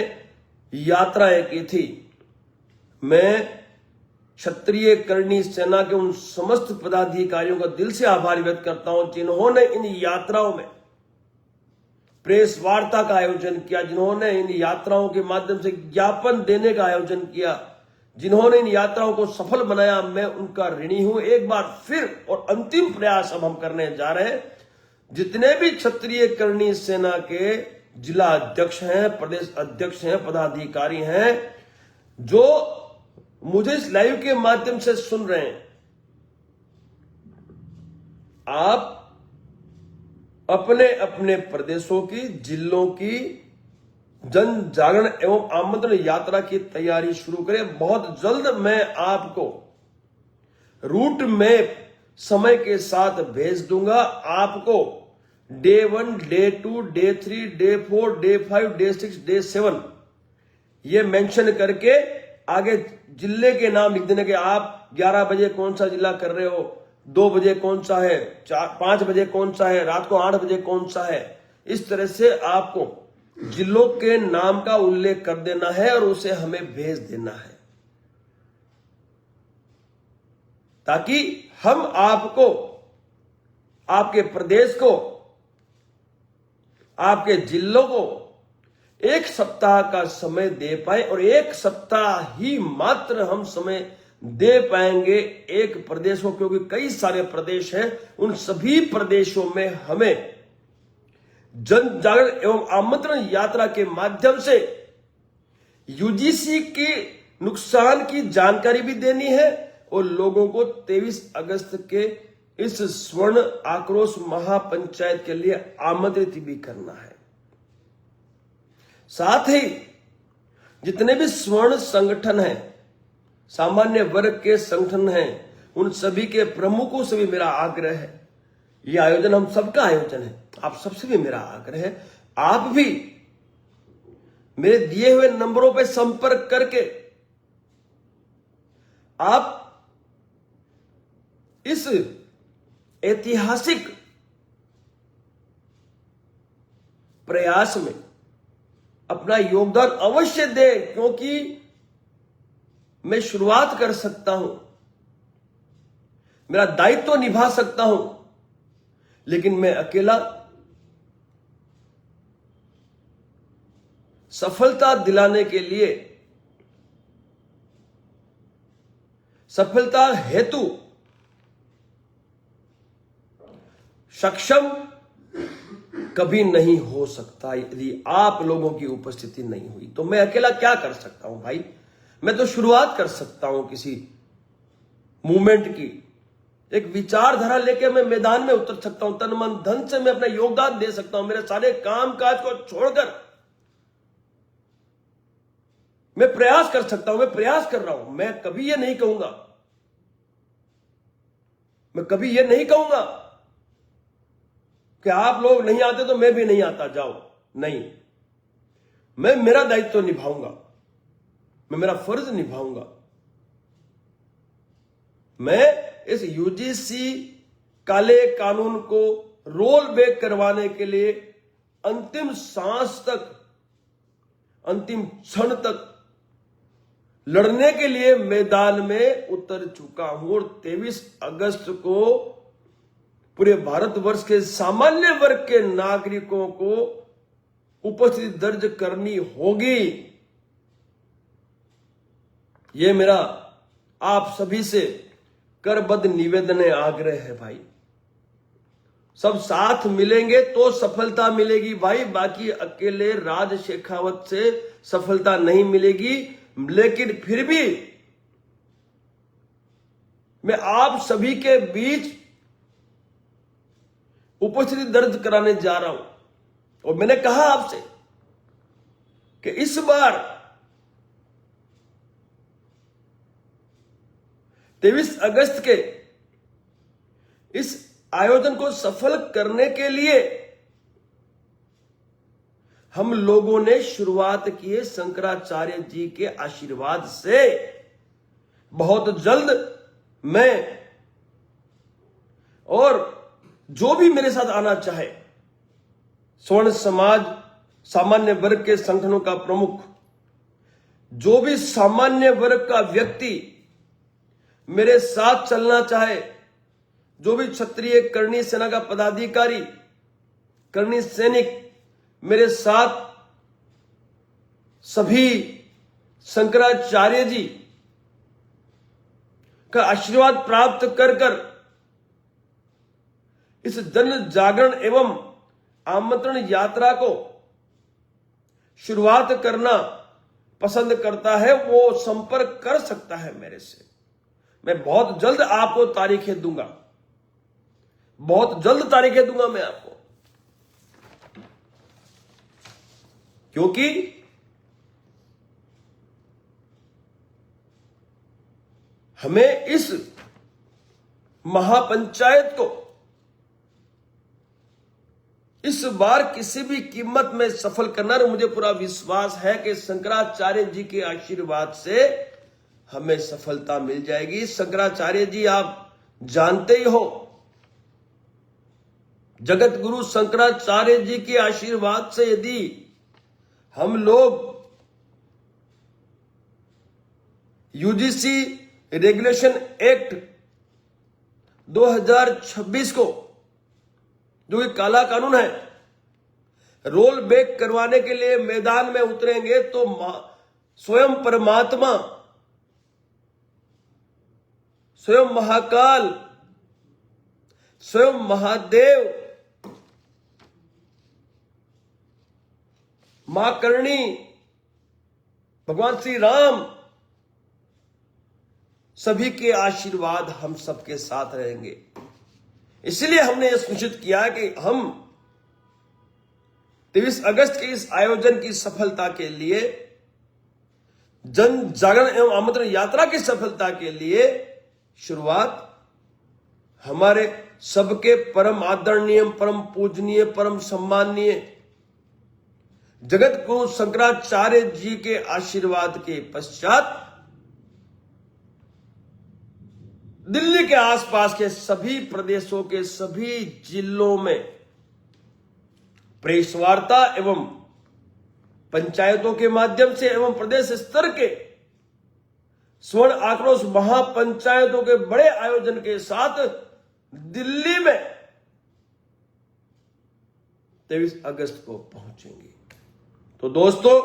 यात्राएं की थी। मैं क्षत्रिय करणी सेना के उन समस्त पदाधिकारियों का दिल से आभार व्यक्त करता हूं जिन्होंने इन यात्राओं में प्रेस वार्ता का आयोजन किया, जिन्होंने इन यात्राओं के माध्यम से ज्ञापन देने का आयोजन किया, जिन्होंने इन यात्राओं को सफल बनाया। मैं उनका ऋणी हूं। एक बार फिर और अंतिम प्रयास अब हम करने जा रहे हैं। जितने भी क्षत्रिय करणी सेना के जिला अध्यक्ष हैं, प्रदेश अध्यक्ष हैं, पदाधिकारी हैं, जो मुझे इस लाइव के माध्यम से सुन रहे हैं, आप अपने अपने प्रदेशों की, जिलों की जन जागरण एवं आमंत्रण यात्रा की तैयारी शुरू करें। बहुत जल्द मैं आपको रूट मैप समय के साथ भेज दूंगा। आपको day 1, day 2, day 3, day 4, day 5, day 6, day 7 ये मेंशन करके आगे जिले के नाम लिख देने के आप 11 बजे कौन सा जिला कर रहे हो, 2 बजे कौन सा है, 5 बजे कौन सा है, रात को 8 बजे कौन सा है। इस तरह से आपको जिलों के नाम का उल्लेख कर देना है और उसे हमें भेज देना है, ताकि हम आपको, आपके प्रदेश को, आपके जिलों को 1 सप्ताह का समय दे पाए और 1 सप्ताह ही मात्र हम समय दे पाएंगे एक प्रदेश को, क्योंकि कई सारे प्रदेश हैं। उन सभी प्रदेशों में हमें जन जागरण एवं आमंत्रण यात्रा के माध्यम से यूजीसी के नुकसान की जानकारी भी देनी है और लोगों को 23 अगस्त के इस स्वर्ण आक्रोश महापंचायत के लिए आमंत्रित भी करना है। साथ ही जितने भी स्वर्ण संगठन हैं, सामान्य वर्ग के संगठन हैं, उन सभी के प्रमुखों से भी मेरा आग्रह है, ये आयोजन हम सबका आयोजन है, आप सबसे भी मेरा आग्रह है, आप भी मेरे दिए हुए नंबरों पर संपर्क करके आप इस ऐतिहासिक प्रयास में अपना योगदान अवश्य दें, क्योंकि मैं शुरुआत कर सकता हूं, मेरा दायित्व निभा सकता हूं, लेकिन मैं अकेला सफलता दिलाने के लिए, सफलता हेतु सक्षम कभी नहीं हो सकता यदि आप लोगों की उपस्थिति नहीं हुई। तो मैं अकेला क्या कर सकता हूं भाई? मैं तो शुरुआत कर सकता हूं किसी मूवमेंट की, एक विचारधारा लेके मैं मैदान में उतर सकता हूं, तन मन धन से मैं अपना योगदान दे सकता हूं। मेरे सारे काम काज को छोड़कर मैं प्रयास कर सकता हूं, मैं प्रयास कर रहा हूं। मैं कभी ये नहीं कहूंगा, मैं कभी ये नहीं कहूंगा कि आप लोग नहीं आते तो मैं भी नहीं आता, जाओ, नहीं। मैं मेरा दायित्व निभाऊंगा, मैं मेरा फर्ज निभाऊंगा। मैं इस यूजीसी काले कानून को रोल बैक करवाने के लिए अंतिम सांस तक, अंतिम क्षण तक लड़ने के लिए मैदान में उतर चुका हूं और 23 अगस्त को पूरे भारतवर्ष के सामान्य वर्ग के नागरिकों को उपस्थिति दर्ज करनी होगी। यह मेरा आप सभी से करबद्ध निवेदन है, आग्रह है भाई। सब साथ मिलेंगे तो सफलता मिलेगी भाई, बाकी अकेले राज शेखावत से सफलता नहीं मिलेगी। लेकिन फिर भी मैं आप सभी के बीच उपस्थिति दर्ज कराने जा रहा हूं, और मैंने कहा आपसे कि इस बार 23 अगस्त के इस आयोजन को सफल करने के लिए हम लोगों ने शुरुआत की है शंकराचार्य जी के आशीर्वाद से। बहुत जल्द मैं और जो भी मेरे साथ आना चाहे, स्वर्ण समाज, सामान्य वर्ग के संगठनों का प्रमुख, जो भी सामान्य वर्ग का व्यक्ति मेरे साथ चलना चाहे, जो भी क्षत्रिय कर्णी सेना का पदाधिकारी, कर्णी सैनिक मेरे साथ सभी शंकराचार्य जी का आशीर्वाद प्राप्त कर कर इस जन जागरण एवं आमंत्रण यात्रा को शुरुआत करना पसंद करता है, वो संपर्क कर सकता है मेरे से। मैं बहुत जल्द आपको तारीखें दूंगा, बहुत जल्द तारीखें दूंगा मैं आपको, क्योंकि हमें इस महापंचायत को इस बार किसी भी कीमत में सफल करना, और मुझे पूरा विश्वास है कि शंकराचार्य जी के आशीर्वाद से हमें सफलता मिल जाएगी। शंकराचार्य जी आप जानते ही हो, जगत गुरु शंकराचार्य जी के आशीर्वाद से यदि हम लोग यूजीसी रेगुलेशन एक्ट 2026 को, जो कि काला कानून है, रोल बैक करवाने के लिए मैदान में उतरेंगे तो स्वयं परमात्मा, स्वयं महाकाल, स्वयं महादेव, मां करणी, भगवान श्री राम, सभी के आशीर्वाद हम सबके साथ रहेंगे। इसलिए हमने यह सुनिश्चित किया कि हम 23 अगस्त के इस आयोजन की सफलता के लिए, जन जागरण एवं आमंत्रण यात्रा की सफलता के लिए शुरुआत हमारे सबके परम आदरणीय, परम पूजनीय, परम सम्माननीय जगत गुरु शंकराचार्य जी के आशीर्वाद के पश्चात दिल्ली के आसपास के सभी प्रदेशों के सभी जिलों में प्रेस वार्ता एवं पंचायतों के माध्यम से एवं प्रदेश स्तर के स्वर्ण आक्रोश महापंचायतों के बड़े आयोजन के साथ दिल्ली में 23 अगस्त को पहुंचेंगे। तो दोस्तों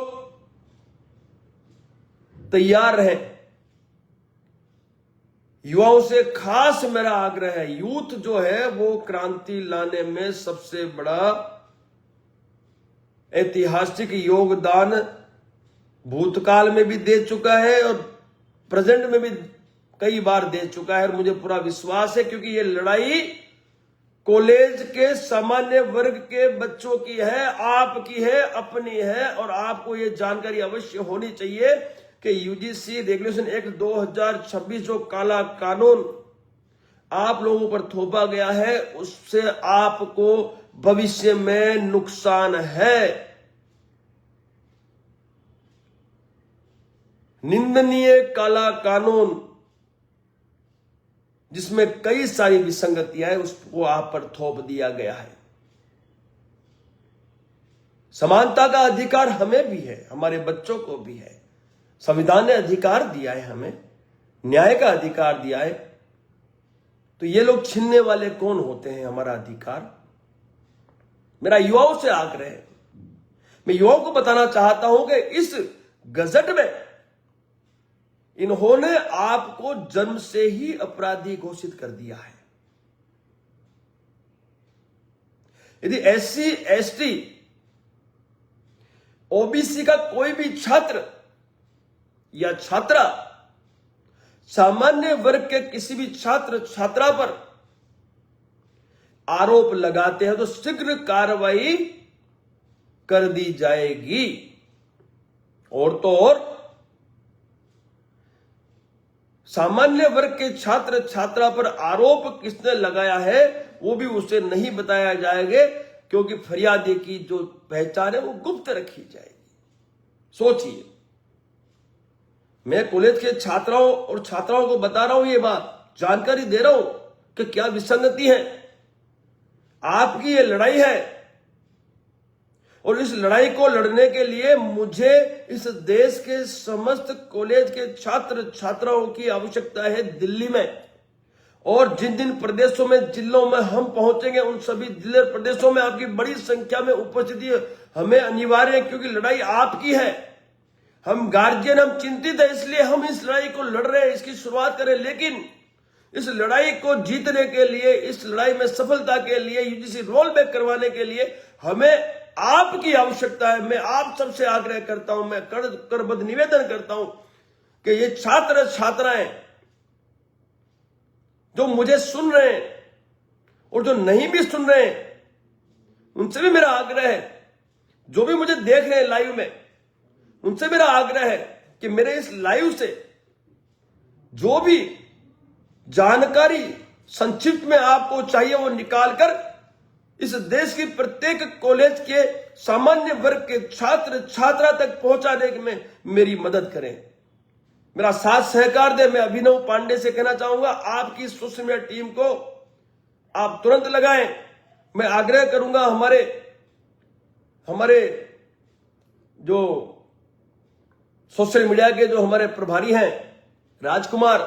तैयार रहें। युवाओं से खास मेरा आग्रह है, यूथ जो है वो क्रांति लाने में सबसे बड़ा ऐतिहासिक योगदान भूतकाल में भी दे चुका है और प्रेजेंट में भी कई बार दे चुका है। और मुझे पूरा विश्वास है, क्योंकि ये लड़ाई कॉलेज के सामान्य वर्ग के बच्चों की है, आपकी है, अपनी है। और आपको ये जानकारी अवश्य होनी चाहिए कि यूजीसी रेगुलेशन एक्ट 2026 जो काला कानून आप लोगों पर थोपा गया है, उससे आपको भविष्य में नुकसान है। निंदनीय काला कानून जिसमें कई सारी विसंगतियां हैं, उसको आप पर थोप दिया गया है। समानता का अधिकार हमें भी है, हमारे बच्चों को भी है। संविधान ने अधिकार दिया है, हमें न्याय का अधिकार दिया है। तो ये लोग छीनने वाले कौन होते हैं हमारा अधिकार? मेरा युवाओं से आग्रह है, मैं युवाओं को बताना चाहता हूं कि इस गजट में इन्होंने आपको जन्म से ही अपराधी घोषित कर दिया है। यदि SC ST OBC का कोई भी छात्र या छात्रा सामान्य वर्ग के किसी भी छात्र छात्रा पर आरोप लगाते हैं तो शीघ्र कार्रवाई कर दी जाएगी। और तो और सामान्य वर्ग के छात्र छात्रा पर आरोप किसने लगाया है वो भी उसे नहीं बताया जाएगा, क्योंकि फरियादी की जो पहचान है वो गुप्त रखी जाएगी। सोचिए, मैं कॉलेज के छात्राओं और छात्राओं को बता रहा हूं, ये बात जानकारी दे रहा हूं कि क्या विसंगति है। आपकी ये लड़ाई है और इस लड़ाई को लड़ने के लिए मुझे इस देश के समस्त कॉलेज के छात्र छात्राओं की आवश्यकता है दिल्ली में। और जिन जिन प्रदेशों में जिलों में हम पहुंचेंगे उन सभी जिले प्रदेशों में आपकी बड़ी संख्या में उपस्थिति हमें अनिवार्य है, क्योंकि लड़ाई आपकी है। हम गार्जियन, हम चिंतित है, इसलिए हम इस लड़ाई को लड़ रहे हैं, इसकी शुरुआत करें। लेकिन इस लड़ाई को जीतने के लिए, इस लड़ाई में सफलता के लिए, यूजीसी रोल बैक करवाने के लिए हमें आपकी आवश्यकता है। मैं आप सबसे आग्रह करता हूं, मैं करबद्ध निवेदन करता हूं कि ये छात्र छात्राएं जो मुझे सुन रहे हैं और जो नहीं भी सुन रहे हैं, उनसे भी मेरा आग्रह है, जो भी मुझे देख रहे हैं लाइव में, उनसे मेरा आग्रह है कि मेरे इस लाइव से जो भी जानकारी संक्षिप्त में आपको चाहिए वो निकालकर इस देश की प्रत्येक कॉलेज के सामान्य वर्ग के छात्र छात्रा तक पहुंचाने में मेरी मदद करें, मेरा साथ सहकार दे। मैं अभिनव पांडे से कहना चाहूंगा, आपकी सोशल मीडिया टीम को आप तुरंत लगाएं। मैं आग्रह करूंगा हमारे जो सोशल मीडिया के जो हमारे प्रभारी हैं राजकुमार,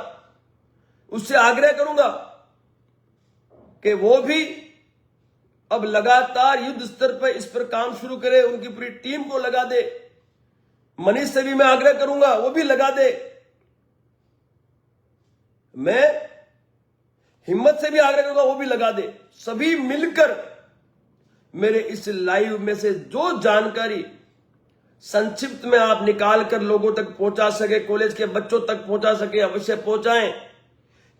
उससे आग्रह करूंगा कि वो भी अब लगातार युद्ध स्तर पर इस पर काम शुरू करे, उनकी पूरी टीम को लगा दे। मनीष से भी मैं आग्रह करूंगा वो भी लगा दे। मैं हिम्मत से भी आग्रह करूंगा वो भी लगा दे। सभी मिलकर मेरे इस लाइव में से जो जानकारी संक्षिप्त में आप निकाल कर लोगों तक पहुंचा सके, कॉलेज के बच्चों तक पहुंचा सके, अवश्य पहुंचाएं।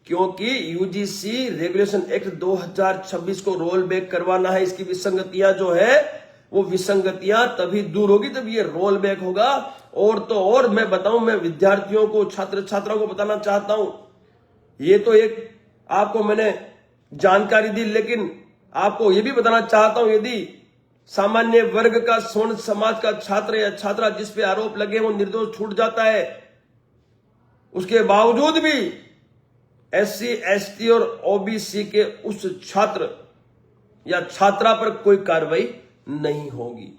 क्योंकि यूजीसी रेगुलेशन एक्ट 2026 को रोल बैक करवाना है। इसकी विसंगतियां जो है वो विसंगतियां तभी दूर होगी, तभी ये रोल बैक होगा। और तो और मैं बताऊं, मैं विद्यार्थियों को, छात्र छात्राओं को बताना चाहता हूं, ये तो एक आपको मैंने जानकारी दी, लेकिन आपको ये भी बताना चाहता हूं, यदि सामान्य वर्ग का, स्वर्ण समाज का छात्र या छात्रा जिस पे आरोप लगे वो निर्दोष छूट जाता है, उसके बावजूद भी SC ST और OBC के उस छात्र या छात्रा पर कोई कार्रवाई नहीं होगी।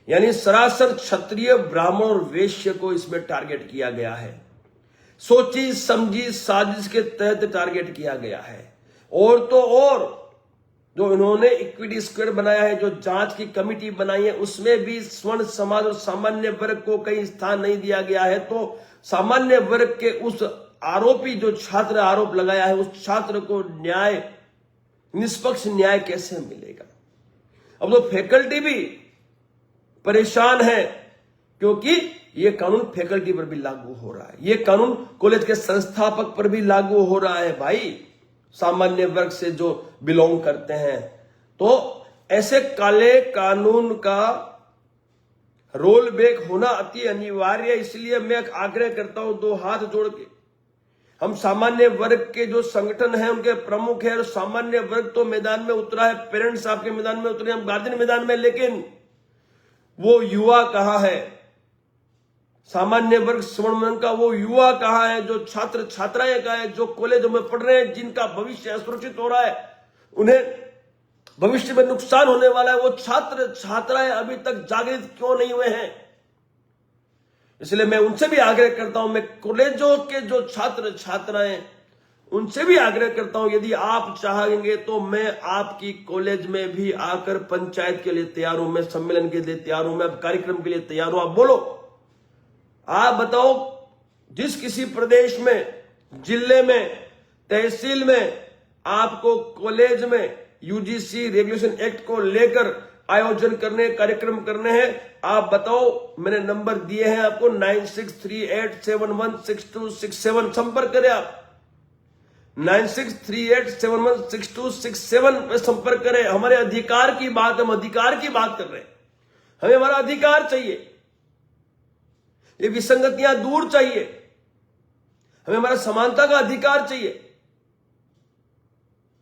यानी सरासर क्षत्रिय, ब्राह्मण और वैश्य को इसमें टारगेट किया गया है। सोची समझी साजिश के तहत टारगेट किया गया है। और तो और जो इन्होंने इक्विटी स्क्वाड बनाया है, जो जांच की कमेटी बनाई है, उसमें भी स्वर्ण समाज और सामान्य वर्ग को कहीं स्थान नहीं दिया गया है। तो सामान्य वर्ग के उस आरोपी जो छात्र आरोप लगाया है, उस छात्र को न्याय, निष्पक्ष न्याय कैसे मिलेगा? अब तो फैकल्टी भी परेशान है, क्योंकि यह कानून फैकल्टी पर भी लागू हो रहा है, यह कानून कॉलेज के संस्थापक पर भी लागू हो रहा है भाई, सामान्य वर्ग से जो बिलोंग करते हैं। तो ऐसे काले कानून का रोल बैक होना अति अनिवार्य है। इसलिए मैं आग्रह करता हूं, दो हाथ जोड़ के, हम सामान्य वर्ग के जो संगठन हैं उनके प्रमुख हैं, और सामान्य वर्ग तो मैदान में उतरा है, पेरेंट्स आपके मैदान में उतरे, हम गार्जियन मैदान में, लेकिन वो युवा कहां है? सामान्य वर्ग स्वर्ण वर्ग का वो युवा कहां है? जो छात्र छात्राएं कहां है? जो कॉलेजों में पढ़ रहे हैं, जिनका भविष्य असुरक्षित हो रहा है, उन्हें भविष्य में नुकसान होने वाला है, वो छात्र छात्राएं अभी तक जागृत क्यों नहीं हुए हैं? इसलिए मैं उनसे भी आग्रह करता हूं, मैं कॉलेजों के जो छात्र छात्राएं उनसे भी आग्रह करता हूं, यदि आप चाहेंगे तो मैं आपकी कॉलेज में भी आकर पंचायत के लिए तैयार हूं, मैं सम्मेलन के लिए तैयार हूं, मैं कार्यक्रम के लिए तैयार हूं। आप बोलो, आप बताओ, जिस किसी प्रदेश में, जिले में, तहसील में आपको कॉलेज में यूजीसी रेगुलेशन एक्ट को लेकर आयोजन करने, कार्यक्रम करने हैं, आप बताओ। मैंने नंबर दिए हैं आपको 9638716267, संपर्क करें आप 9638716267 पे संपर्क करें। हमारे अधिकार की बात, हम अधिकार की बात कर रहे हैं, हमें हमारा अधिकार चाहिए, ये विसंगतियां दूर चाहिए, हमें हमारा समानता का अधिकार चाहिए।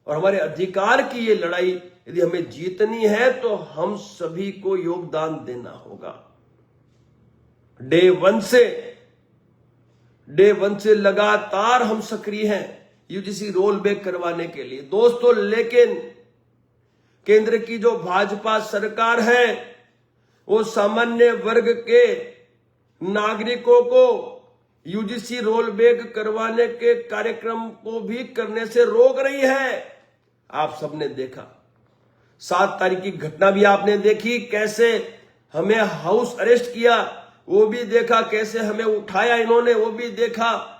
और हमारे अधिकार की ये लड़ाई यदि हमें जीतनी है तो हम सभी को योगदान देना होगा। डे वन से लगातार हम सक्रिय हैं यूजीसी रोल बैक करवाने के लिए दोस्तों। लेकिन केंद्र की जो भाजपा सरकार है वो सामान्य वर्ग के नागरिकों को यूजीसी रोल बैक करवाने के कार्यक्रम को भी करने से रोक रही है। आप सबने देखा 7 तारीख की घटना भी आपने देखी, कैसे हमें हाउस अरेस्ट किया वो भी देखा, कैसे हमें उठाया इन्होंने वो भी देखा,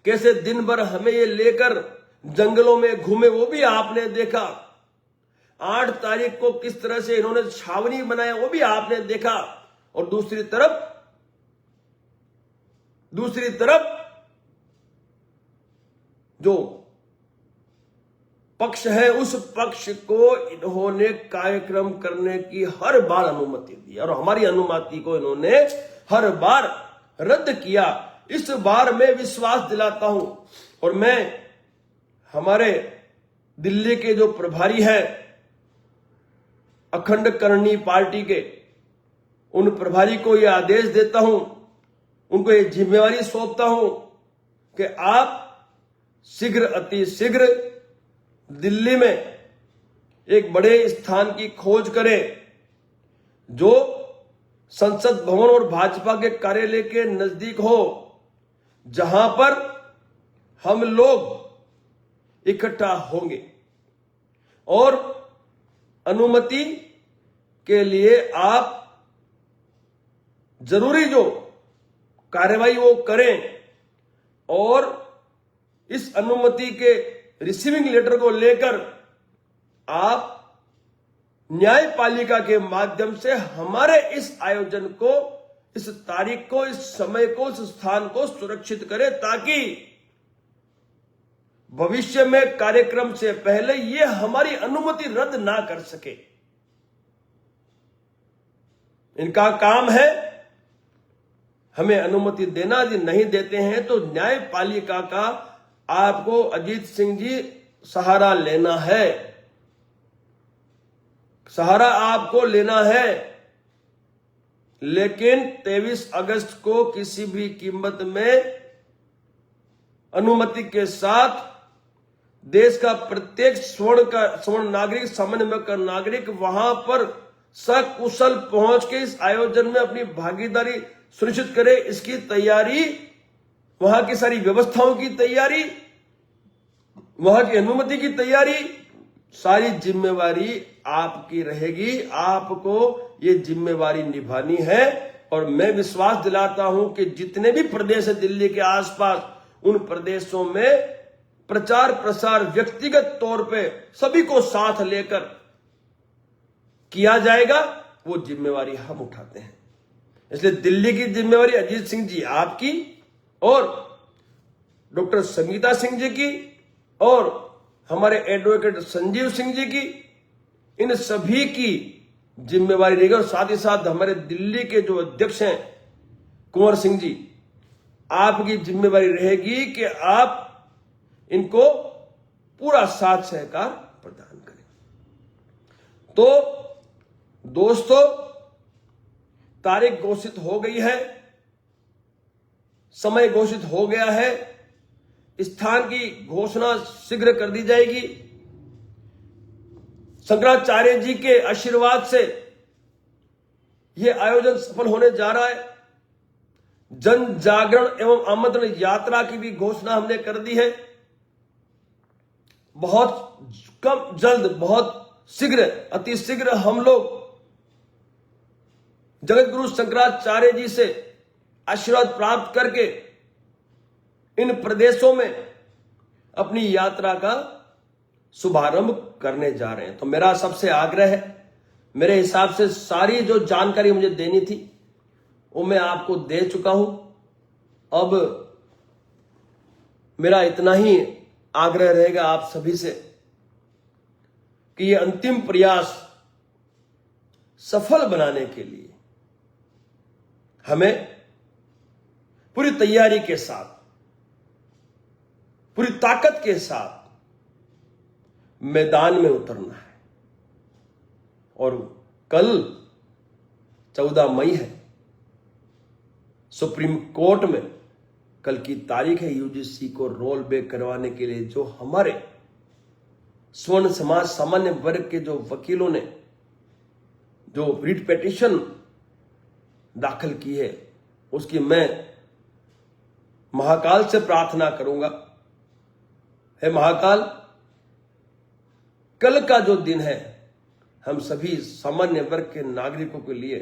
कैसे दिन भर हमें ये लेकर जंगलों में घूमे वो भी आपने देखा। 8 तारीख को किस तरह से इन्होंने छावनी बनाया वो भी आपने देखा। और दूसरी तरफ जो पक्ष है उस पक्ष को इन्होंने कार्यक्रम करने की हर बार अनुमति दी और हमारी अनुमति को इन्होंने हर बार रद्द किया। इस बार मैं विश्वास दिलाता हूं और मैं हमारे दिल्ली के जो प्रभारी हैं अखंड करनी पार्टी के, उन प्रभारी को यह आदेश देता हूं, उनको ये जिम्मेवारी सौंपता हूं कि आप शीघ्र, अति शीघ्र दिल्ली में एक बड़े स्थान की खोज करें जो संसद भवन और भाजपा के कार्यालय के नजदीक हो, जहां पर हम लोग इकट्ठा होंगे और अनुमति के लिए आप जरूरी जो कार्रवाई वो करें और इस अनुमति के रिसीविंग लेटर को लेकर आप न्यायपालिका के माध्यम से हमारे इस आयोजन को, इस तारीख को, इस समय को, इस स्थान को सुरक्षित करें ताकि भविष्य में कार्यक्रम से पहले ये हमारी अनुमति रद्द ना कर सके। इनका काम है हमें अनुमति देना, यदि नहीं देते हैं तो न्यायपालिका का आपको अजीत सिंह जी सहारा लेना है, सहारा आपको लेना है। लेकिन 23 अगस्त को किसी भी कीमत में अनुमति के साथ देश का प्रत्येक स्वर्ण नागरिक, सामान्य वर्ग का नागरिक वहां पर सकुशल पहुंच के इस आयोजन में अपनी भागीदारी सुनिश्चित करे, इसकी तैयारी, वहां की सारी व्यवस्थाओं की तैयारी, वहां की अनुमति की तैयारी, सारी जिम्मेवारी आपकी रहेगी। आपको ये जिम्मेवारी निभानी है और मैं विश्वास दिलाता हूं कि जितने भी प्रदेश है दिल्ली के आसपास, उन प्रदेशों में प्रचार प्रसार व्यक्तिगत तौर पे सभी को साथ लेकर किया जाएगा। वो जिम्मेवारी हम उठाते हैं। इसलिए दिल्ली की जिम्मेवारी अजीत सिंह जी आपकी और डॉक्टर संगीता सिंह जी की और हमारे एडवोकेट संजीव सिंह जी की, इन सभी की जिम्मेवारी रहेगी। और साथ ही साथ हमारे दिल्ली के जो अध्यक्ष हैं कुंवर सिंह जी, आपकी जिम्मेवारी रहेगी कि आप इनको पूरा साथ सहकार प्रदान करें। तो दोस्तों, तारीख घोषित हो गई है, समय घोषित हो गया है, स्थान की घोषणा शीघ्र कर दी जाएगी। शंकराचार्य जी के आशीर्वाद से यह आयोजन सफल होने जा रहा है। जन जागरण एवं आमंत्रण यात्रा की भी घोषणा हमने कर दी है। बहुत कम जल्द, बहुत शीघ्र, अति शीघ्र हम लोग जगत गुरु शंकराचार्य जी से आशीर्वाद प्राप्त करके इन प्रदेशों में अपनी यात्रा का शुभारंभ करने जा रहे हैं। तो मेरा सबसे आग्रह है, मेरे हिसाब से सारी जो जानकारी मुझे देनी थी वो मैं आपको दे चुका हूं। अब मेरा इतना ही आग्रह रहेगा आप सभी से कि ये अंतिम प्रयास सफल बनाने के लिए हमें पूरी तैयारी के साथ, पूरी ताकत के साथ मैदान में उतरना है। और कल 14 मई है, सुप्रीम कोर्ट में कल की तारीख है। यूजीसी को रोल बैक करवाने के लिए जो हमारे स्वर्ण समाज सामान्य वर्ग के जो वकीलों ने जो रिट पिटीशन दाखिल की है, उसकी मैं महाकाल से प्रार्थना करूंगा, हे महाकाल, कल का जो दिन है हम सभी सामान्य वर्ग के नागरिकों के लिए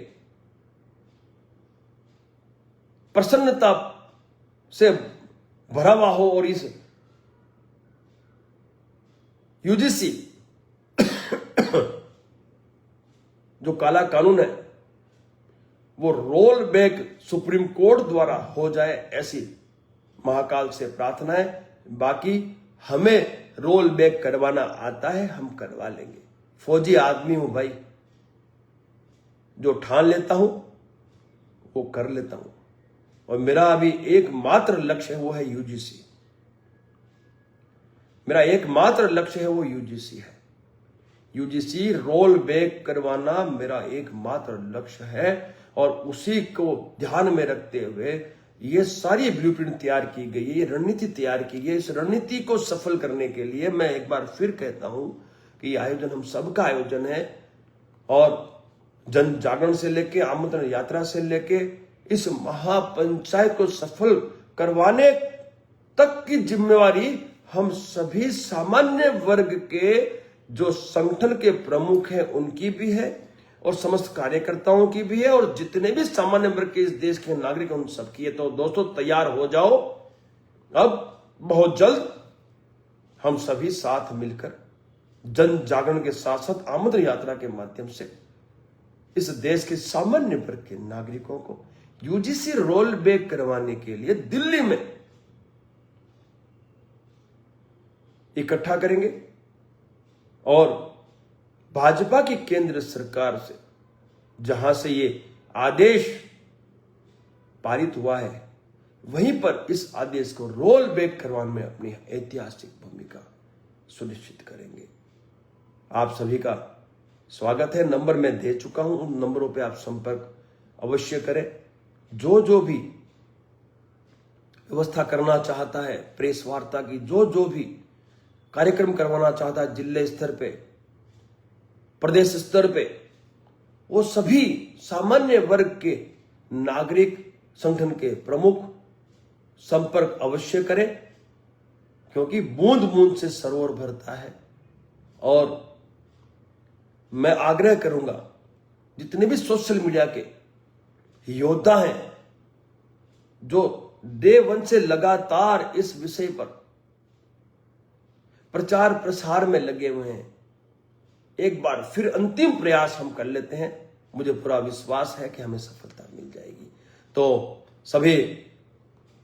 प्रसन्नता से भरा हुआ हो और इस यूजीसी जो काला कानून है वो रोल बैक सुप्रीम कोर्ट द्वारा हो जाए, ऐसी महाकाल से प्रार्थना है। बाकी हमें रोल बैक करवाना आता है, हम करवा लेंगे। फौजी आदमी हूं भाई, जो ठान लेता हूं वो कर लेता हूं। और मेरा अभी एकमात्र लक्ष्य है वो है यूजीसी। मेरा एकमात्र लक्ष्य है वो यूजीसी है। यूजीसी रोल बैक करवाना मेरा एकमात्र लक्ष्य है और उसी को ध्यान में रखते हुए ये सारी ब्लूप्रिंट तैयार की गई है, ये रणनीति तैयार की गई है। इस रणनीति को सफल करने के लिए मैं एक बार फिर कहता हूं कि यह आयोजन हम सबका आयोजन है और जन जागरण से लेके आमंत्रण यात्रा से लेके इस महापंचायत को सफल करवाने तक की जिम्मेवारी हम सभी सामान्य वर्ग के जो संगठन के प्रमुख हैं उनकी भी है और समस्त कार्यकर्ताओं की भी है और जितने भी सामान्य वर्ग के इस देश के नागरिक हैं उन सबकी है। तो दोस्तों तैयार हो जाओ, अब बहुत जल्द हम सभी साथ मिलकर जन जागरण के साथ साथ आमंत्रण यात्रा के माध्यम से इस देश के सामान्य वर्ग के नागरिकों को यूजीसी रोल बैक करवाने के लिए दिल्ली में इकट्ठा करेंगे और भाजपा की केंद्र सरकार से जहां से ये आदेश पारित हुआ है वहीं पर इस आदेश को रोल बैक करवाने में अपनी ऐतिहासिक भूमिका सुनिश्चित करेंगे। आप सभी का स्वागत है। नंबर मैं दे चुका हूं, उन नंबरों पे आप संपर्क अवश्य करें। जो भी व्यवस्था करना चाहता है, प्रेस वार्ता की जो भी कार्यक्रम करवाना चाहता है जिले स्तर पे, प्रदेश स्तर पे, वो सभी सामान्य वर्ग के नागरिक संगठन के प्रमुख संपर्क अवश्य करें, क्योंकि बूंद बूंद से सरोवर भरता है। और मैं आग्रह करूंगा जितने भी सोशल मीडिया के योद्धा हैं जो डे वन से लगातार इस विषय पर प्रचार प्रसार में लगे हुए हैं, एक बार फिर अंतिम प्रयास हम कर लेते हैं। मुझे पूरा विश्वास है कि हमें सफलता मिल जाएगी। तो सभी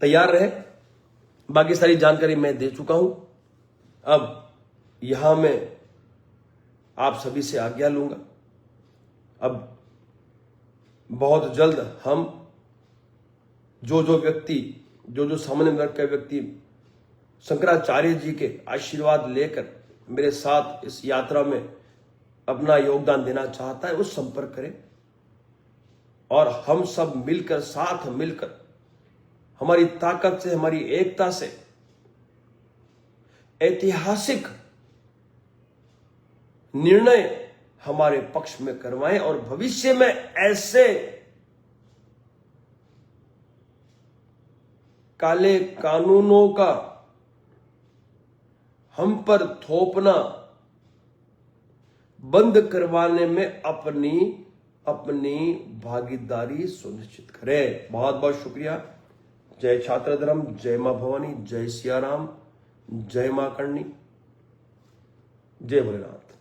तैयार रहे। बाकी सारी जानकारी मैं दे चुका हूं। अब यहां मैं आप सभी से आज्ञा लूंगा। अब बहुत जल्द हम जो व्यक्ति जो सामान्य वर्ग का व्यक्ति शंकराचार्य जी के आशीर्वाद लेकर मेरे साथ इस यात्रा में अपना योगदान देना चाहता है, वो संपर्क करें और हम सब मिलकर, साथ मिलकर, हमारी ताकत से, हमारी एकता से ऐतिहासिक निर्णय हमारे पक्ष में करवाएं और भविष्य में ऐसे काले कानूनों का हम पर थोपना बंद करवाने में अपनी भागीदारी सुनिश्चित करें। बहुत बहुत शुक्रिया। जय छात्र धर्म, जय मां भवानी, जय सियाराम, जय मां करणी, जय भोलेनाथ।